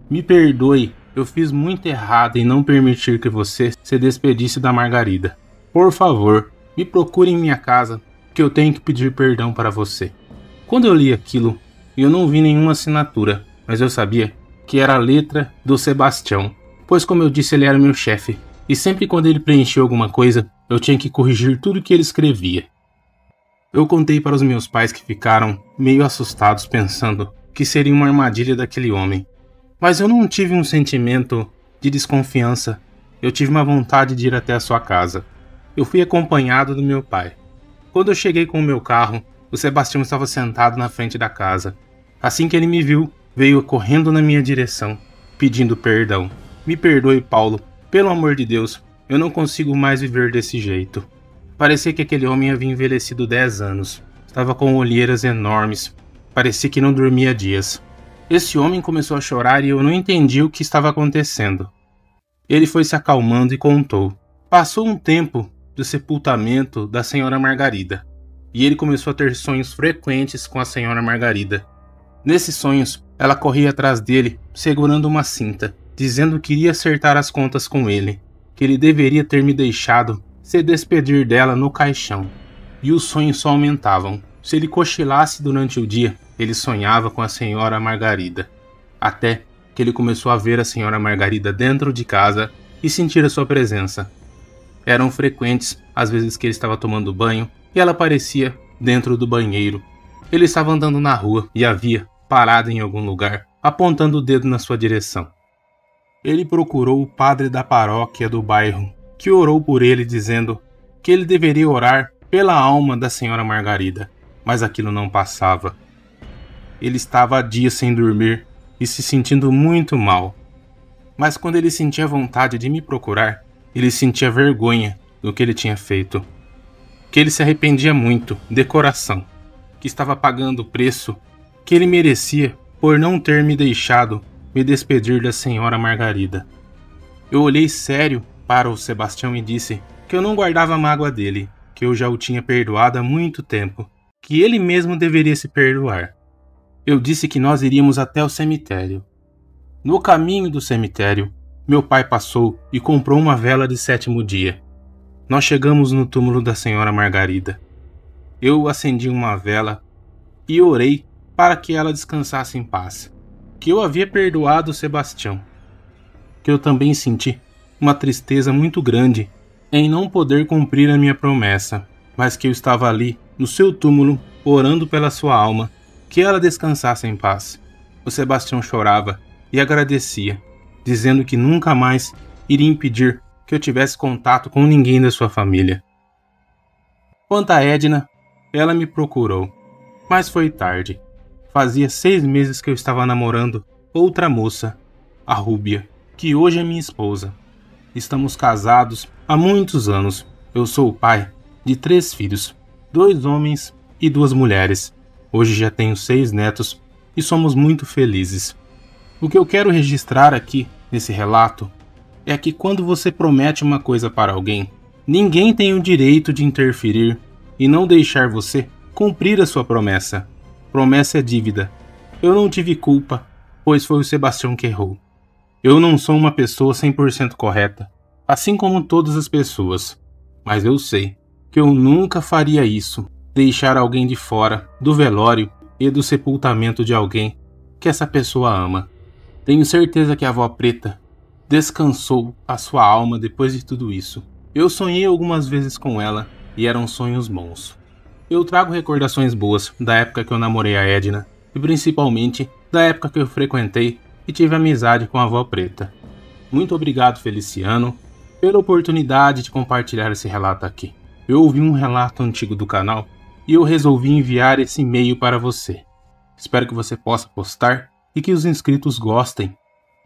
"Me perdoe, eu fiz muito errado em não permitir que você se despedisse da Margarida. Por favor, me procure em minha casa, que eu tenho que pedir perdão para você." Quando eu li aquilo, eu não vi nenhuma assinatura, mas eu sabia que era a letra do Sebastião, pois como eu disse, ele era meu chefe, e sempre quando ele preenchia alguma coisa, eu tinha que corrigir tudo que ele escrevia. Eu contei para os meus pais, que ficaram meio assustados pensando que seria uma armadilha daquele homem. Mas eu não tive um sentimento de desconfiança, eu tive uma vontade de ir até a sua casa. Eu fui acompanhado do meu pai. Quando eu cheguei com o meu carro, O Sebastião estava sentado na frente da casa. Assim que ele me viu, veio correndo na minha direção, pedindo perdão. Me perdoe, Paulo. Pelo amor de Deus, eu não consigo mais viver desse jeito. Parecia que aquele homem havia envelhecido 10 anos. Estava com olheiras enormes. Parecia que não dormia há dias. Esse homem começou a chorar e eu não entendi o que estava acontecendo. Ele foi se acalmando e contou. Passou um tempo do sepultamento da senhora Margarida, e ele começou a ter sonhos frequentes com a senhora Margarida. Nesses sonhos, ela corria atrás dele, segurando uma cinta, dizendo que iria acertar as contas com ele, que ele deveria ter me deixado se despedir dela no caixão. E os sonhos só aumentavam. Se ele cochilasse durante o dia, ele sonhava com a senhora Margarida. Até que ele começou a ver a senhora Margarida dentro de casa e sentir a sua presença. Eram frequentes as vezes que ele estava tomando banho e ela aparecia dentro do banheiro. Ele estava andando na rua e a via parada em algum lugar, apontando o dedo na sua direção. Ele procurou o padre da paróquia do bairro, que orou por ele dizendo que ele deveria orar pela alma da senhora Margarida, mas aquilo não passava. Ele estava há dias sem dormir e se sentindo muito mal. Mas quando ele sentia vontade de me procurar, ele sentia vergonha do que ele tinha feito. Que ele se arrependia muito, de coração. Que estava pagando o preço que ele merecia por não ter me deixado me despedir da senhora Margarida. Eu olhei sério para o Sebastião e disse que eu não guardava mágoa dele, que eu já o tinha perdoado há muito tempo, que ele mesmo deveria se perdoar. Eu disse que nós iríamos até o cemitério. No caminho do cemitério, meu pai passou e comprou uma vela de 7º dia. Nós chegamos no túmulo da senhora Margarida. Eu acendi uma vela e orei para que ela descansasse em paz, que eu havia perdoado o Sebastião, que eu também senti uma tristeza muito grande em não poder cumprir a minha promessa, mas que eu estava ali, no seu túmulo, orando pela sua alma, que ela descansasse em paz. O Sebastião chorava e agradecia, dizendo que nunca mais iria impedir que eu tivesse contato com ninguém da sua família. Quanto a Edna, ela me procurou, mas foi tarde. Fazia 6 meses que eu estava namorando outra moça, a Rúbia, que hoje é minha esposa. Estamos casados há muitos anos. Eu sou o pai de 3 filhos, 2 homens e 2 mulheres. Hoje já tenho 6 netos e somos muito felizes. O que eu quero registrar aqui, nesse relato, é que quando você promete uma coisa para alguém, ninguém tem o direito de interferir e não deixar você cumprir a sua promessa. Promessa é dívida. Eu não tive culpa, pois foi o Sebastião que errou. Eu não sou uma pessoa 100% correta, assim como todas as pessoas, mas eu sei que eu nunca faria isso, deixar alguém de fora do velório e do sepultamento de alguém que essa pessoa ama. Tenho certeza que a avó preta descansou a sua alma depois de tudo isso. Eu sonhei algumas vezes com ela e eram sonhos bons. Eu trago recordações boas da época que eu namorei a Edna e principalmente da época que eu frequentei e tive amizade com a avó preta. Muito obrigado, Feliciano, pela oportunidade de compartilhar esse relato aqui. Eu ouvi um relato antigo do canal e eu resolvi enviar esse e-mail para você. Espero que você possa postar e que os inscritos gostem.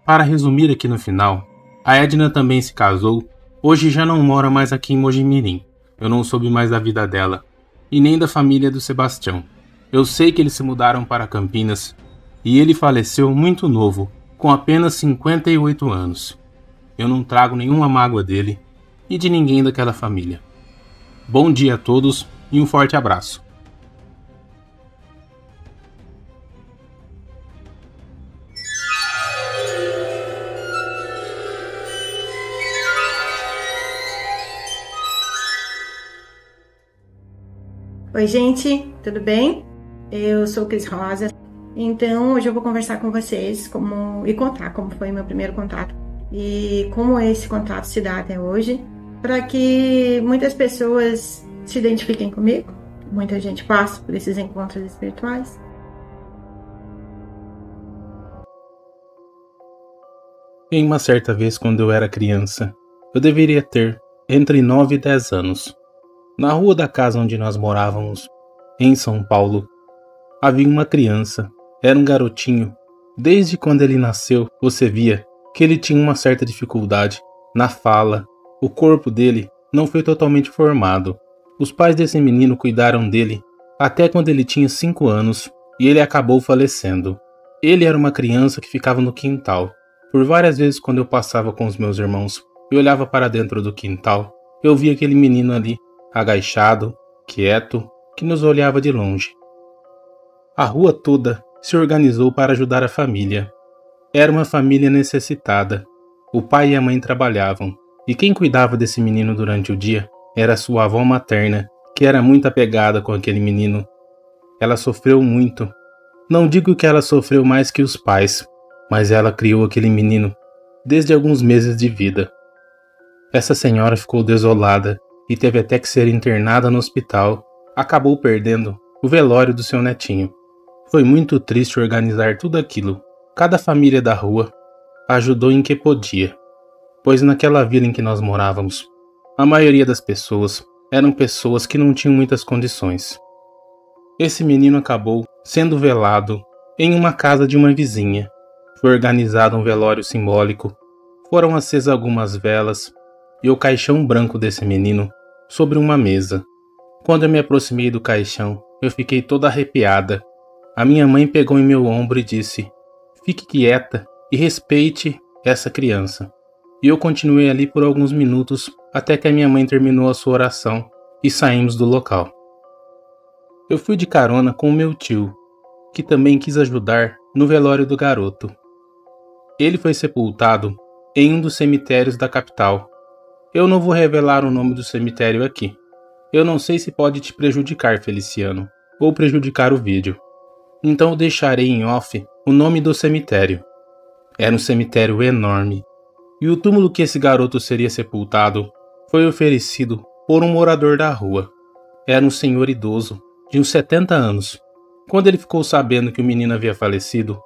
Para resumir aqui no final, a Edna também se casou, hoje já não mora mais aqui em Mojimirim. Eu não soube mais da vida dela, e nem da família do Sebastião. Eu sei que eles se mudaram para Campinas, e ele faleceu muito novo, com apenas 58 anos. Eu não trago nenhuma mágoa dele, e de ninguém daquela família. Bom dia a todos, e um forte abraço. Oi gente, tudo bem? Eu sou Cris Rosa, então hoje eu vou conversar com vocês e contar como foi meu primeiro contato e como esse contato se dá até hoje, para que muitas pessoas se identifiquem comigo, muita gente passa por esses encontros espirituais. Em uma certa vez, quando eu era criança, eu deveria ter entre 9 e 10 anos. Na rua da casa onde nós morávamos, em São Paulo, havia uma criança. Era um garotinho. Desde quando ele nasceu, você via que ele tinha uma certa dificuldade na fala. O corpo dele não foi totalmente formado. Os pais desse menino cuidaram dele até quando ele tinha 5 anos e ele acabou falecendo. Ele era uma criança que ficava no quintal. Por várias vezes, quando eu passava com os meus irmãos e olhava para dentro do quintal, eu via aquele menino ali, agachado, quieto, que nos olhava de longe. A rua toda se organizou para ajudar a família. Era uma família necessitada. O pai e a mãe trabalhavam, e quem cuidava desse menino durante o dia era sua avó materna, que era muito apegada com aquele menino. Ela sofreu muito. Não digo que ela sofreu mais que os pais, mas ela criou aquele menino desde alguns meses de vida. Essa senhora ficou desolada e teve até que ser internada no hospital. Acabou perdendo o velório do seu netinho. Foi muito triste organizar tudo aquilo. Cada família da rua ajudou em que podia, pois naquela vila em que nós morávamos, a maioria das pessoas eram pessoas que não tinham muitas condições. Esse menino acabou sendo velado em uma casa de uma vizinha. Foi organizado um velório simbólico, foram acesas algumas velas e o caixão branco desse menino sobre uma mesa. Quando eu me aproximei do caixão, eu fiquei toda arrepiada. A minha mãe pegou em meu ombro e disse: "Fique quieta e respeite essa criança." E eu continuei ali por alguns minutos até que a minha mãe terminou a sua oração e saímos do local. Eu fui de carona com o meu tio, que também quis ajudar no velório do garoto. Ele foi sepultado em um dos cemitérios da capital. Eu não vou revelar o nome do cemitério aqui. Eu não sei se pode te prejudicar, Feliciano, ou prejudicar o vídeo. Então eu deixarei em off o nome do cemitério. Era um cemitério enorme. E o túmulo que esse garoto seria sepultado foi oferecido por um morador da rua. Era um senhor idoso, de uns 70 anos. Quando ele ficou sabendo que o menino havia falecido,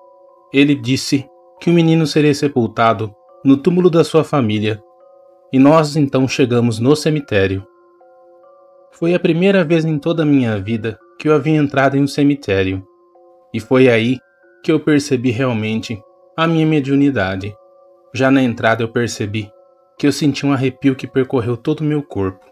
ele disse que o menino seria sepultado no túmulo da sua família. E nós então chegamos no cemitério. Foi a primeira vez em toda a minha vida que eu havia entrado em um cemitério. E foi aí que eu percebi realmente a minha mediunidade. Já na entrada eu percebi que eu senti um arrepio que percorreu todo o meu corpo.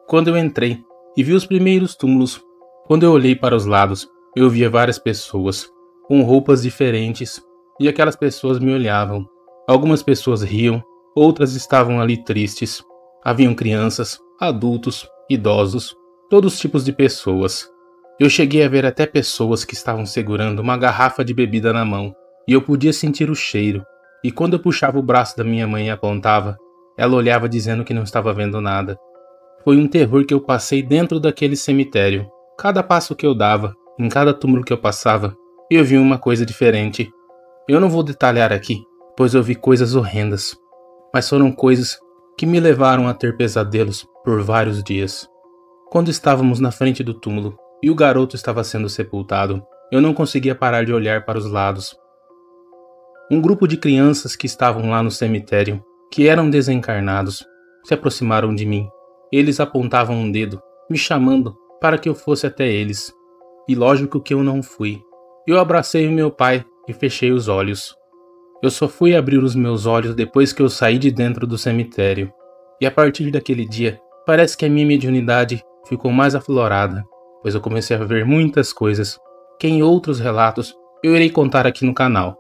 Quando eu entrei e vi os primeiros túmulos, quando eu olhei para os lados, eu via várias pessoas com roupas diferentes e aquelas pessoas me olhavam. Algumas pessoas riam, outras estavam ali tristes. Haviam crianças, adultos, idosos, todos os tipos de pessoas. Eu cheguei a ver até pessoas que estavam segurando uma garrafa de bebida na mão e eu podia sentir o cheiro. E quando eu puxava o braço da minha mãe e apontava, ela olhava dizendo que não estava vendo nada. Foi um terror que eu passei dentro daquele cemitério. Cada passo que eu dava, em cada túmulo que eu passava, eu vi uma coisa diferente. Eu não vou detalhar aqui, pois eu vi coisas horrendas, mas foram coisas que me levaram a ter pesadelos por vários dias. Quando estávamos na frente do túmulo e o garoto estava sendo sepultado, eu não conseguia parar de olhar para os lados. Um grupo de crianças que estavam lá no cemitério, que eram desencarnados, se aproximaram de mim. Eles apontavam um dedo, me chamando para que eu fosse até eles. E lógico que eu não fui. Eu abracei o meu pai e fechei os olhos. Eu só fui abrir os meus olhos depois que eu saí de dentro do cemitério. E a partir daquele dia, parece que a minha mediunidade ficou mais aflorada, pois eu comecei a ver muitas coisas que em outros relatos eu irei contar aqui no canal.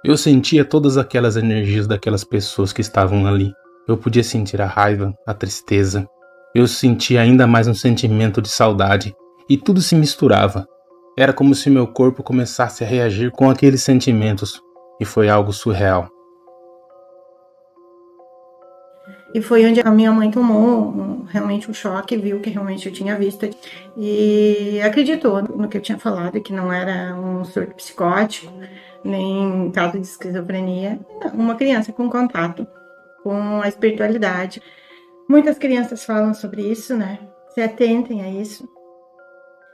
Eu sentia todas aquelas energias daquelas pessoas que estavam ali. Eu podia sentir a raiva, a tristeza. Eu sentia ainda mais um sentimento de saudade. E tudo se misturava. Era como se meu corpo começasse a reagir com aqueles sentimentos. E foi algo surreal. E foi onde a minha mãe tomou realmente um choque, viu que realmente eu tinha visto. E acreditou no que eu tinha falado, que não era um surto psicótico, nem caso de esquizofrenia. Uma criança com contato com a espiritualidade. Muitas crianças falam sobre isso, né? Se atentem a isso.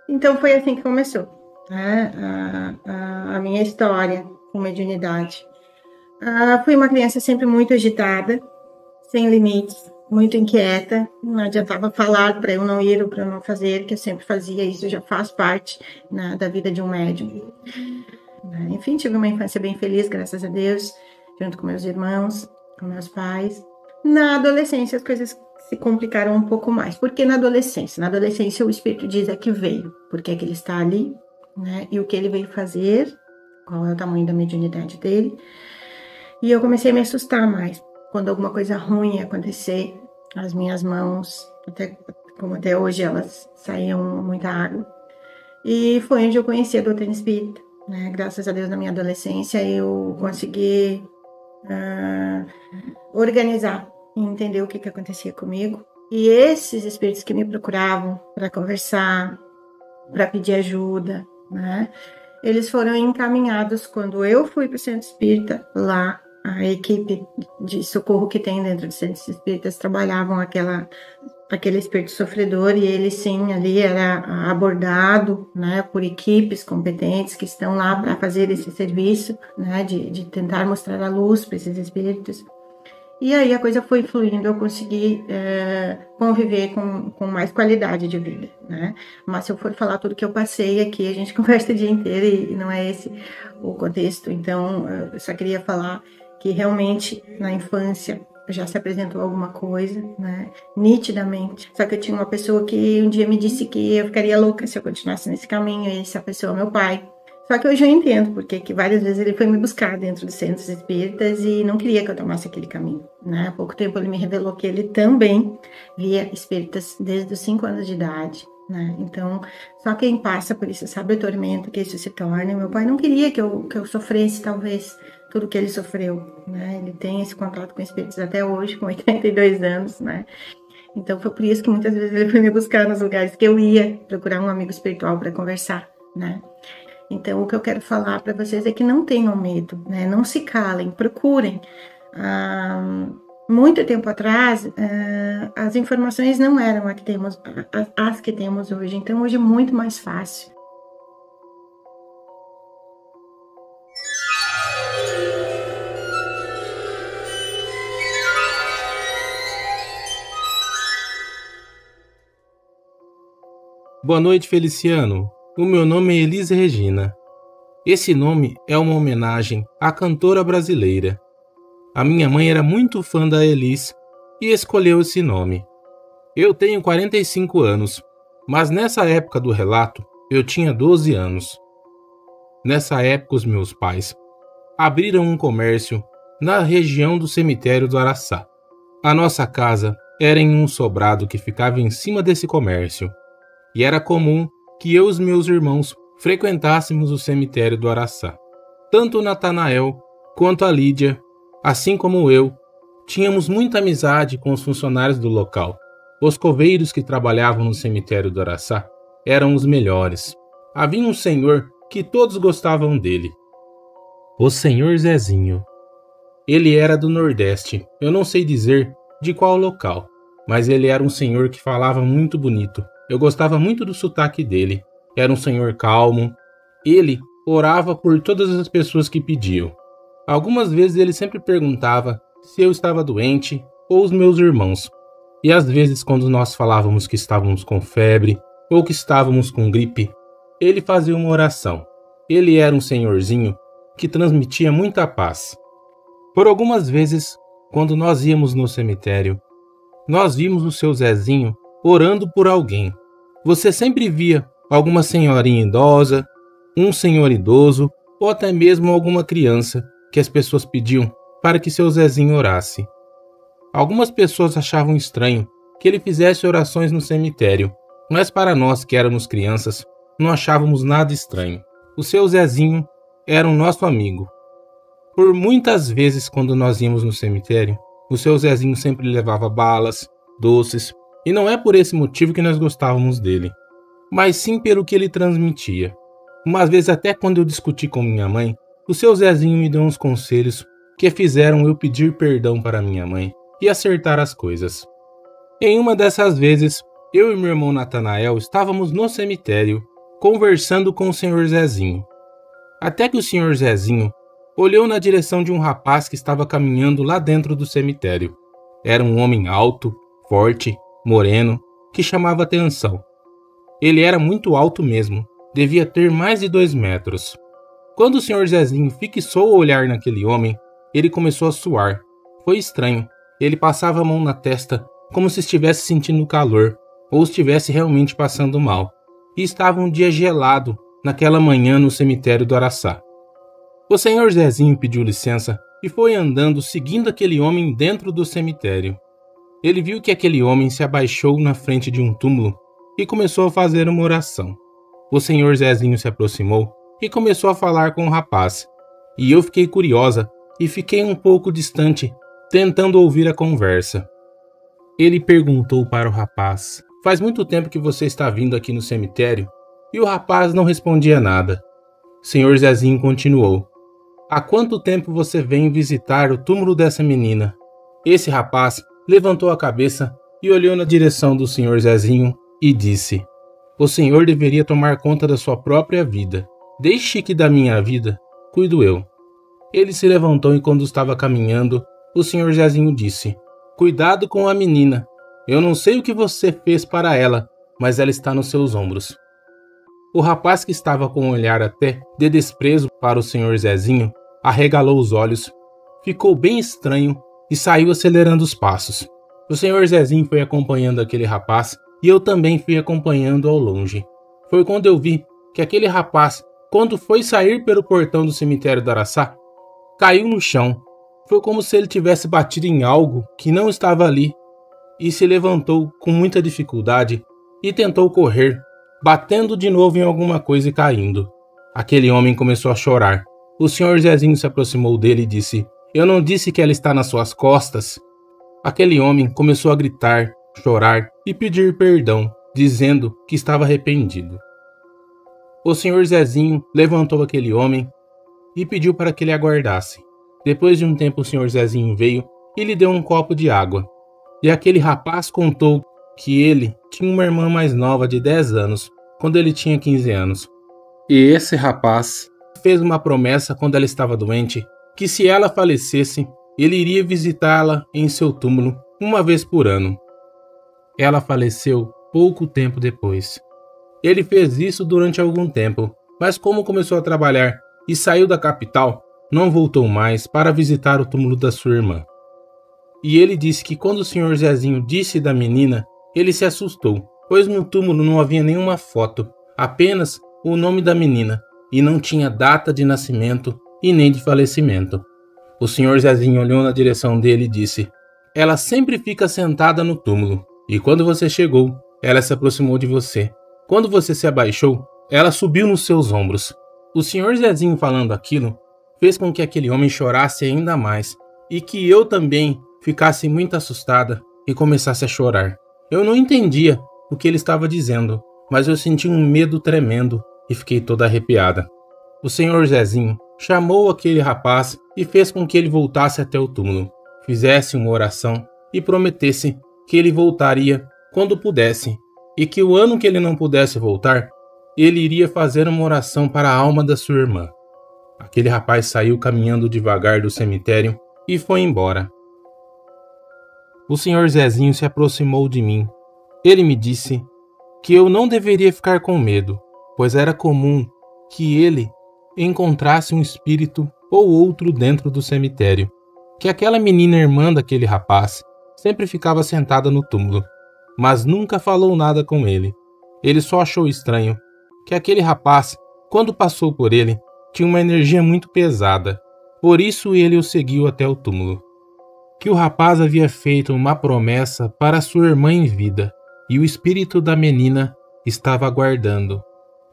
Então foi assim que começou, né? A minha história com mediunidade. Fui uma criança sempre muito agitada, sem limites, muito inquieta, não adiantava falar para eu não ir ou para eu não fazer, que eu sempre fazia, isso já faz parte, né, da vida de um médium. Enfim, tive uma infância bem feliz, graças a Deus, junto com meus irmãos, com meus pais. Na adolescência as coisas se complicaram um pouco mais. Por que na adolescência? Na adolescência o espírito diz é que veio, porque é que ele está ali, né, e o que ele veio fazer, qual é o tamanho da mediunidade dele. E eu comecei a me assustar mais. Quando alguma coisa ruim ia acontecer, as minhas mãos, como até hoje, elas saíam muita água. E foi onde eu conheci a doutrina espírita, né? Graças a Deus, na minha adolescência, eu consegui organizar e entender o que acontecia comigo. E esses espíritos que me procuravam para conversar, para pedir ajuda, né? Eles foram encaminhados quando eu fui para o centro espírita. Lá a equipe de socorro que tem dentro dos centros espíritas trabalhavam aquele espírito sofredor, e ele sim ali era abordado, né, por equipes competentes que estão lá para fazer esse serviço, né, de tentar mostrar a luz para esses espíritos. E aí a coisa foi fluindo, eu consegui conviver com mais qualidade de vida, né? Mas se eu for falar tudo que eu passei aqui, a gente conversa o dia inteiro e não é esse o contexto. Então, eu só queria falar que realmente na infância já se apresentou alguma coisa, né? Nitidamente. Só que eu tinha uma pessoa que um dia me disse que eu ficaria louca se eu continuasse nesse caminho, e essa pessoa é meu pai. Só que hoje eu entendo porque que várias vezes ele foi me buscar dentro dos centros espíritas e não queria que eu tomasse aquele caminho, né? Há pouco tempo ele me revelou que ele também via espíritas desde os 5 anos de idade, né? Então, só quem passa por isso sabe o tormento que isso se torna. Meu pai não queria que eu sofresse, talvez, tudo que ele sofreu, né? Ele tem esse contato com espíritos até hoje, com 82 anos, né? Então, foi por isso que muitas vezes ele foi me buscar nos lugares que eu ia procurar um amigo espiritual para conversar, né? Então, o que eu quero falar para vocês é que não tenham medo, né? Não se calem, procurem. Muito tempo atrás, as informações não eram as que temos hoje. Então, hoje é muito mais fácil. Boa noite, Feliciano. O meu nome é Elis Regina. Esse nome é uma homenagem à cantora brasileira. A minha mãe era muito fã da Elis e escolheu esse nome. Eu tenho 45 anos, mas nessa época do relato eu tinha 12 anos. Nessa época os meus pais abriram um comércio na região do cemitério do Araçá. A nossa casa era em um sobrado que ficava em cima desse comércio, e era comum que eu e os meus irmãos frequentássemos o cemitério do Araçá. Tanto o Natanael quanto a Lídia, assim como eu, tínhamos muita amizade com os funcionários do local. Os coveiros que trabalhavam no cemitério do Araçá eram os melhores. Havia um senhor que todos gostavam dele, o senhor Zezinho. Ele era do Nordeste, eu não sei dizer de qual local, mas ele era um senhor que falava muito bonito. Eu gostava muito do sotaque dele. Era um senhor calmo. Ele orava por todas as pessoas que pediam. Algumas vezes ele sempre perguntava se eu estava doente ou os meus irmãos. E às vezes, quando nós falávamos que estávamos com febre ou que estávamos com gripe, ele fazia uma oração. Ele era um senhorzinho que transmitia muita paz. Por algumas vezes, quando nós íamos no cemitério, nós vimos o seu Zezinho orando por alguém. Você sempre via alguma senhorinha idosa, um senhor idoso ou até mesmo alguma criança que as pessoas pediam para que seu Zezinho orasse. Algumas pessoas achavam estranho que ele fizesse orações no cemitério, mas para nós que éramos crianças, não achávamos nada estranho. O seu Zezinho era um nosso amigo. Por muitas vezes, quando nós íamos no cemitério, o seu Zezinho sempre levava balas, doces, e não é por esse motivo que nós gostávamos dele, mas sim pelo que ele transmitia. Umas vezes, até quando eu discuti com minha mãe, o seu Zezinho me deu uns conselhos que fizeram eu pedir perdão para minha mãe e acertar as coisas. Em uma dessas vezes, eu e meu irmão Natanael estávamos no cemitério, conversando com o senhor Zezinho. Até que o senhor Zezinho olhou na direção de um rapaz que estava caminhando lá dentro do cemitério. Era um homem alto, forte, moreno, que chamava atenção. Ele era muito alto mesmo, devia ter mais de 2 metros. Quando o Sr. Zezinho fixou o olhar naquele homem, ele começou a suar. Foi estranho, ele passava a mão na testa como se estivesse sentindo calor, ou estivesse realmente passando mal. E estava um dia gelado, naquela manhã no cemitério do Araçá. O Sr. Zezinho pediu licença e foi andando seguindo aquele homem dentro do cemitério. Ele viu que aquele homem se abaixou na frente de um túmulo e começou a fazer uma oração. O Sr. Zezinho se aproximou e começou a falar com o rapaz. E eu fiquei curiosa e fiquei um pouco distante, tentando ouvir a conversa. Ele perguntou para o rapaz: "Faz muito tempo que você está vindo aqui no cemitério?" E o rapaz não respondia nada. O Sr. Zezinho continuou: "Há quanto tempo você vem visitar o túmulo dessa menina?" Esse rapaz levantou a cabeça e olhou na direção do Sr. Zezinho e disse: "O senhor deveria tomar conta da sua própria vida. Deixe que da minha vida cuido eu." Ele se levantou e quando estava caminhando, o Sr. Zezinho disse: "Cuidado com a menina. Eu não sei o que você fez para ela, mas ela está nos seus ombros." O rapaz, que estava com um olhar até de desprezo para o Sr. Zezinho, arregalou os olhos, ficou bem estranho e saiu acelerando os passos. O Sr. Zezinho foi acompanhando aquele rapaz e eu também fui acompanhando ao longe. Foi quando eu vi que aquele rapaz, quando foi sair pelo portão do cemitério do Araçá, caiu no chão. Foi como se ele tivesse batido em algo que não estava ali e se levantou com muita dificuldade e tentou correr, batendo de novo em alguma coisa e caindo. Aquele homem começou a chorar. O Sr. Zezinho se aproximou dele e disse: "Eu não disse que ela está nas suas costas?" Aquele homem começou a gritar, chorar e pedir perdão, dizendo que estava arrependido. O Sr. Zezinho levantou aquele homem e pediu para que ele aguardasse. Depois de um tempo, o Sr. Zezinho veio e lhe deu um copo de água. E aquele rapaz contou que ele tinha uma irmã mais nova de 10 anos, quando ele tinha 15 anos. E esse rapaz fez uma promessa quando ela estava doente, que se ela falecesse, ele iria visitá-la em seu túmulo uma vez por ano. Ela faleceu pouco tempo depois. Ele fez isso durante algum tempo, mas como começou a trabalhar e saiu da capital, não voltou mais para visitar o túmulo da sua irmã. E ele disse que quando o Sr. Zezinho disse da menina, ele se assustou, pois no túmulo não havia nenhuma foto, apenas o nome da menina, e não tinha data de nascimento e nem de falecimento. O Sr. Zezinho olhou na direção dele e disse: "Ela sempre fica sentada no túmulo, e quando você chegou, ela se aproximou de você. Quando você se abaixou, ela subiu nos seus ombros." O Sr. Zezinho falando aquilo fez com que aquele homem chorasse ainda mais, e que eu também ficasse muito assustada e começasse a chorar. Eu não entendia o que ele estava dizendo, mas eu senti um medo tremendo e fiquei toda arrepiada. O Sr. Zezinho chamou aquele rapaz e fez com que ele voltasse até o túmulo, fizesse uma oração e prometesse que ele voltaria quando pudesse, e que o ano que ele não pudesse voltar, ele iria fazer uma oração para a alma da sua irmã. Aquele rapaz saiu caminhando devagar do cemitério e foi embora. O Sr. Zezinho se aproximou de mim. Ele me disse que eu não deveria ficar com medo, pois era comum que ele encontrasse um espírito ou outro dentro do cemitério, que aquela menina irmã daquele rapaz sempre ficava sentada no túmulo, mas nunca falou nada com ele. Ele só achou estranho que aquele rapaz, quando passou por ele, tinha uma energia muito pesada, por isso ele o seguiu até o túmulo. Que o rapaz havia feito uma promessa para sua irmã em vida, e o espírito da menina estava aguardando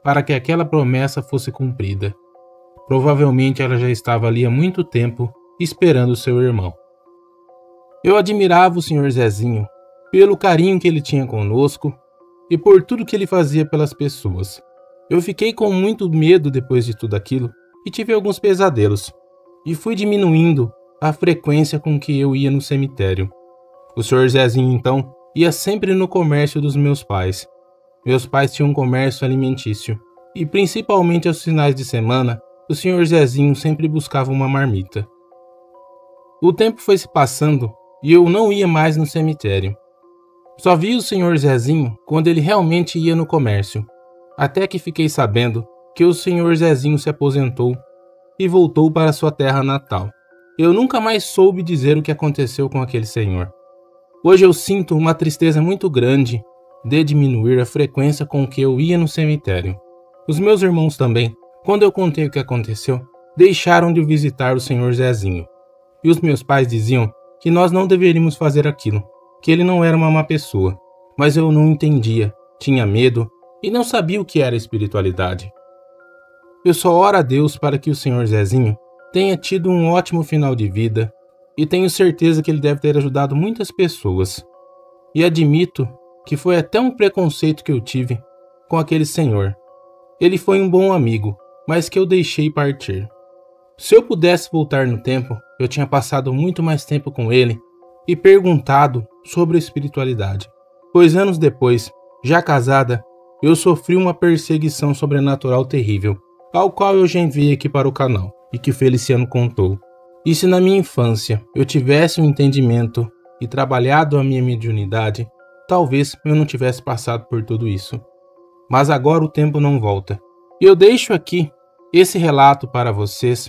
para que aquela promessa fosse cumprida. Provavelmente ela já estava ali há muito tempo esperando seu irmão. Eu admirava o Sr. Zezinho pelo carinho que ele tinha conosco e por tudo que ele fazia pelas pessoas. Eu fiquei com muito medo depois de tudo aquilo e tive alguns pesadelos, e fui diminuindo a frequência com que eu ia no cemitério. O Sr. Zezinho, então, ia sempre no comércio dos meus pais. Meus pais tinham um comércio alimentício, e principalmente aos finais de semana, o Sr. Zezinho sempre buscava uma marmita. O tempo foi se passando e eu não ia mais no cemitério. Só vi o Sr. Zezinho quando ele realmente ia no comércio, até que fiquei sabendo que o Sr. Zezinho se aposentou e voltou para sua terra natal. Eu nunca mais soube dizer o que aconteceu com aquele senhor. Hoje eu sinto uma tristeza muito grande de diminuir a frequência com que eu ia no cemitério. Os meus irmãos também, quando eu contei o que aconteceu, deixaram de visitar o Sr. Zezinho. E os meus pais diziam que nós não deveríamos fazer aquilo, que ele não era uma má pessoa. Mas eu não entendia, tinha medo e não sabia o que era espiritualidade. Eu só oro a Deus para que o Sr. Zezinho tenha tido um ótimo final de vida e tenho certeza que ele deve ter ajudado muitas pessoas. E admito que foi até um preconceito que eu tive com aquele senhor. Ele foi um bom amigo, mas que eu deixei partir. Se eu pudesse voltar no tempo, eu tinha passado muito mais tempo com ele e perguntado sobre a espiritualidade. Pois anos depois, já casada, eu sofri uma perseguição sobrenatural terrível, ao qual eu já enviei aqui para o canal e que Feliciano contou. E se na minha infância eu tivesse um entendimento e trabalhado a minha mediunidade, talvez eu não tivesse passado por tudo isso. Mas agora o tempo não volta. E eu deixo aqui esse relato para vocês,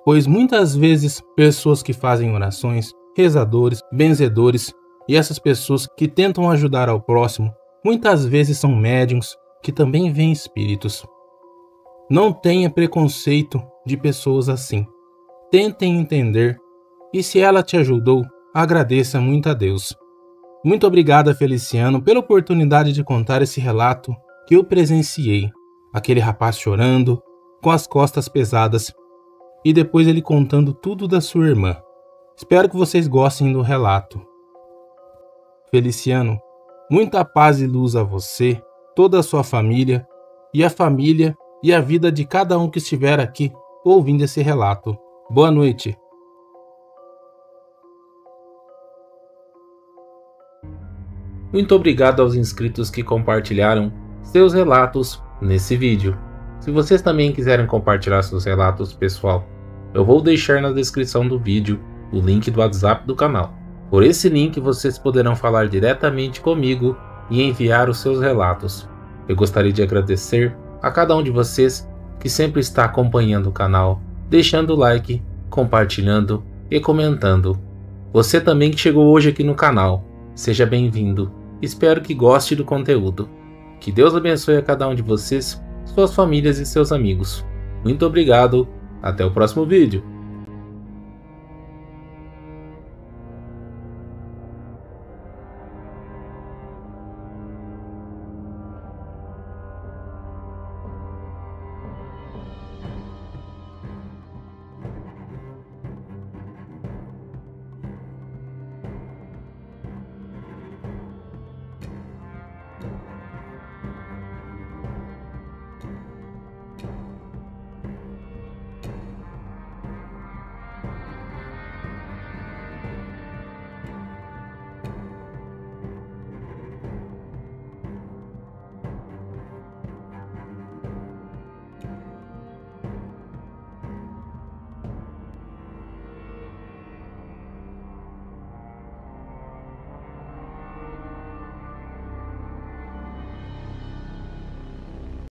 pois muitas vezes pessoas que fazem orações, rezadores, benzedores e essas pessoas que tentam ajudar ao próximo, muitas vezes são médiuns que também veem espíritos. Não tenha preconceito de pessoas assim. Tentem entender e se ela te ajudou, agradeça muito a Deus. Muito obrigado, Feliciano, pela oportunidade de contar esse relato que eu presenciei. Aquele rapaz chorando, com as costas pesadas, e depois ele contando tudo da sua irmã. Espero que vocês gostem do relato. Feliciano, muita paz e luz a você, toda a sua família e a vida de cada um que estiver aqui ouvindo esse relato. Boa noite. Muito obrigado aos inscritos que compartilharam seus relatos nesse vídeo. Se vocês também quiserem compartilhar seus relatos, pessoal, eu vou deixar na descrição do vídeo o link do WhatsApp do canal. Por esse link vocês poderão falar diretamente comigo e enviar os seus relatos. Eu gostaria de agradecer a cada um de vocês que sempre está acompanhando o canal, deixando o like, compartilhando e comentando. Você também que chegou hoje aqui no canal, seja bem-vindo. Espero que goste do conteúdo. Que Deus abençoe a cada um de vocês, suas famílias e seus amigos. Muito obrigado. Até o próximo vídeo.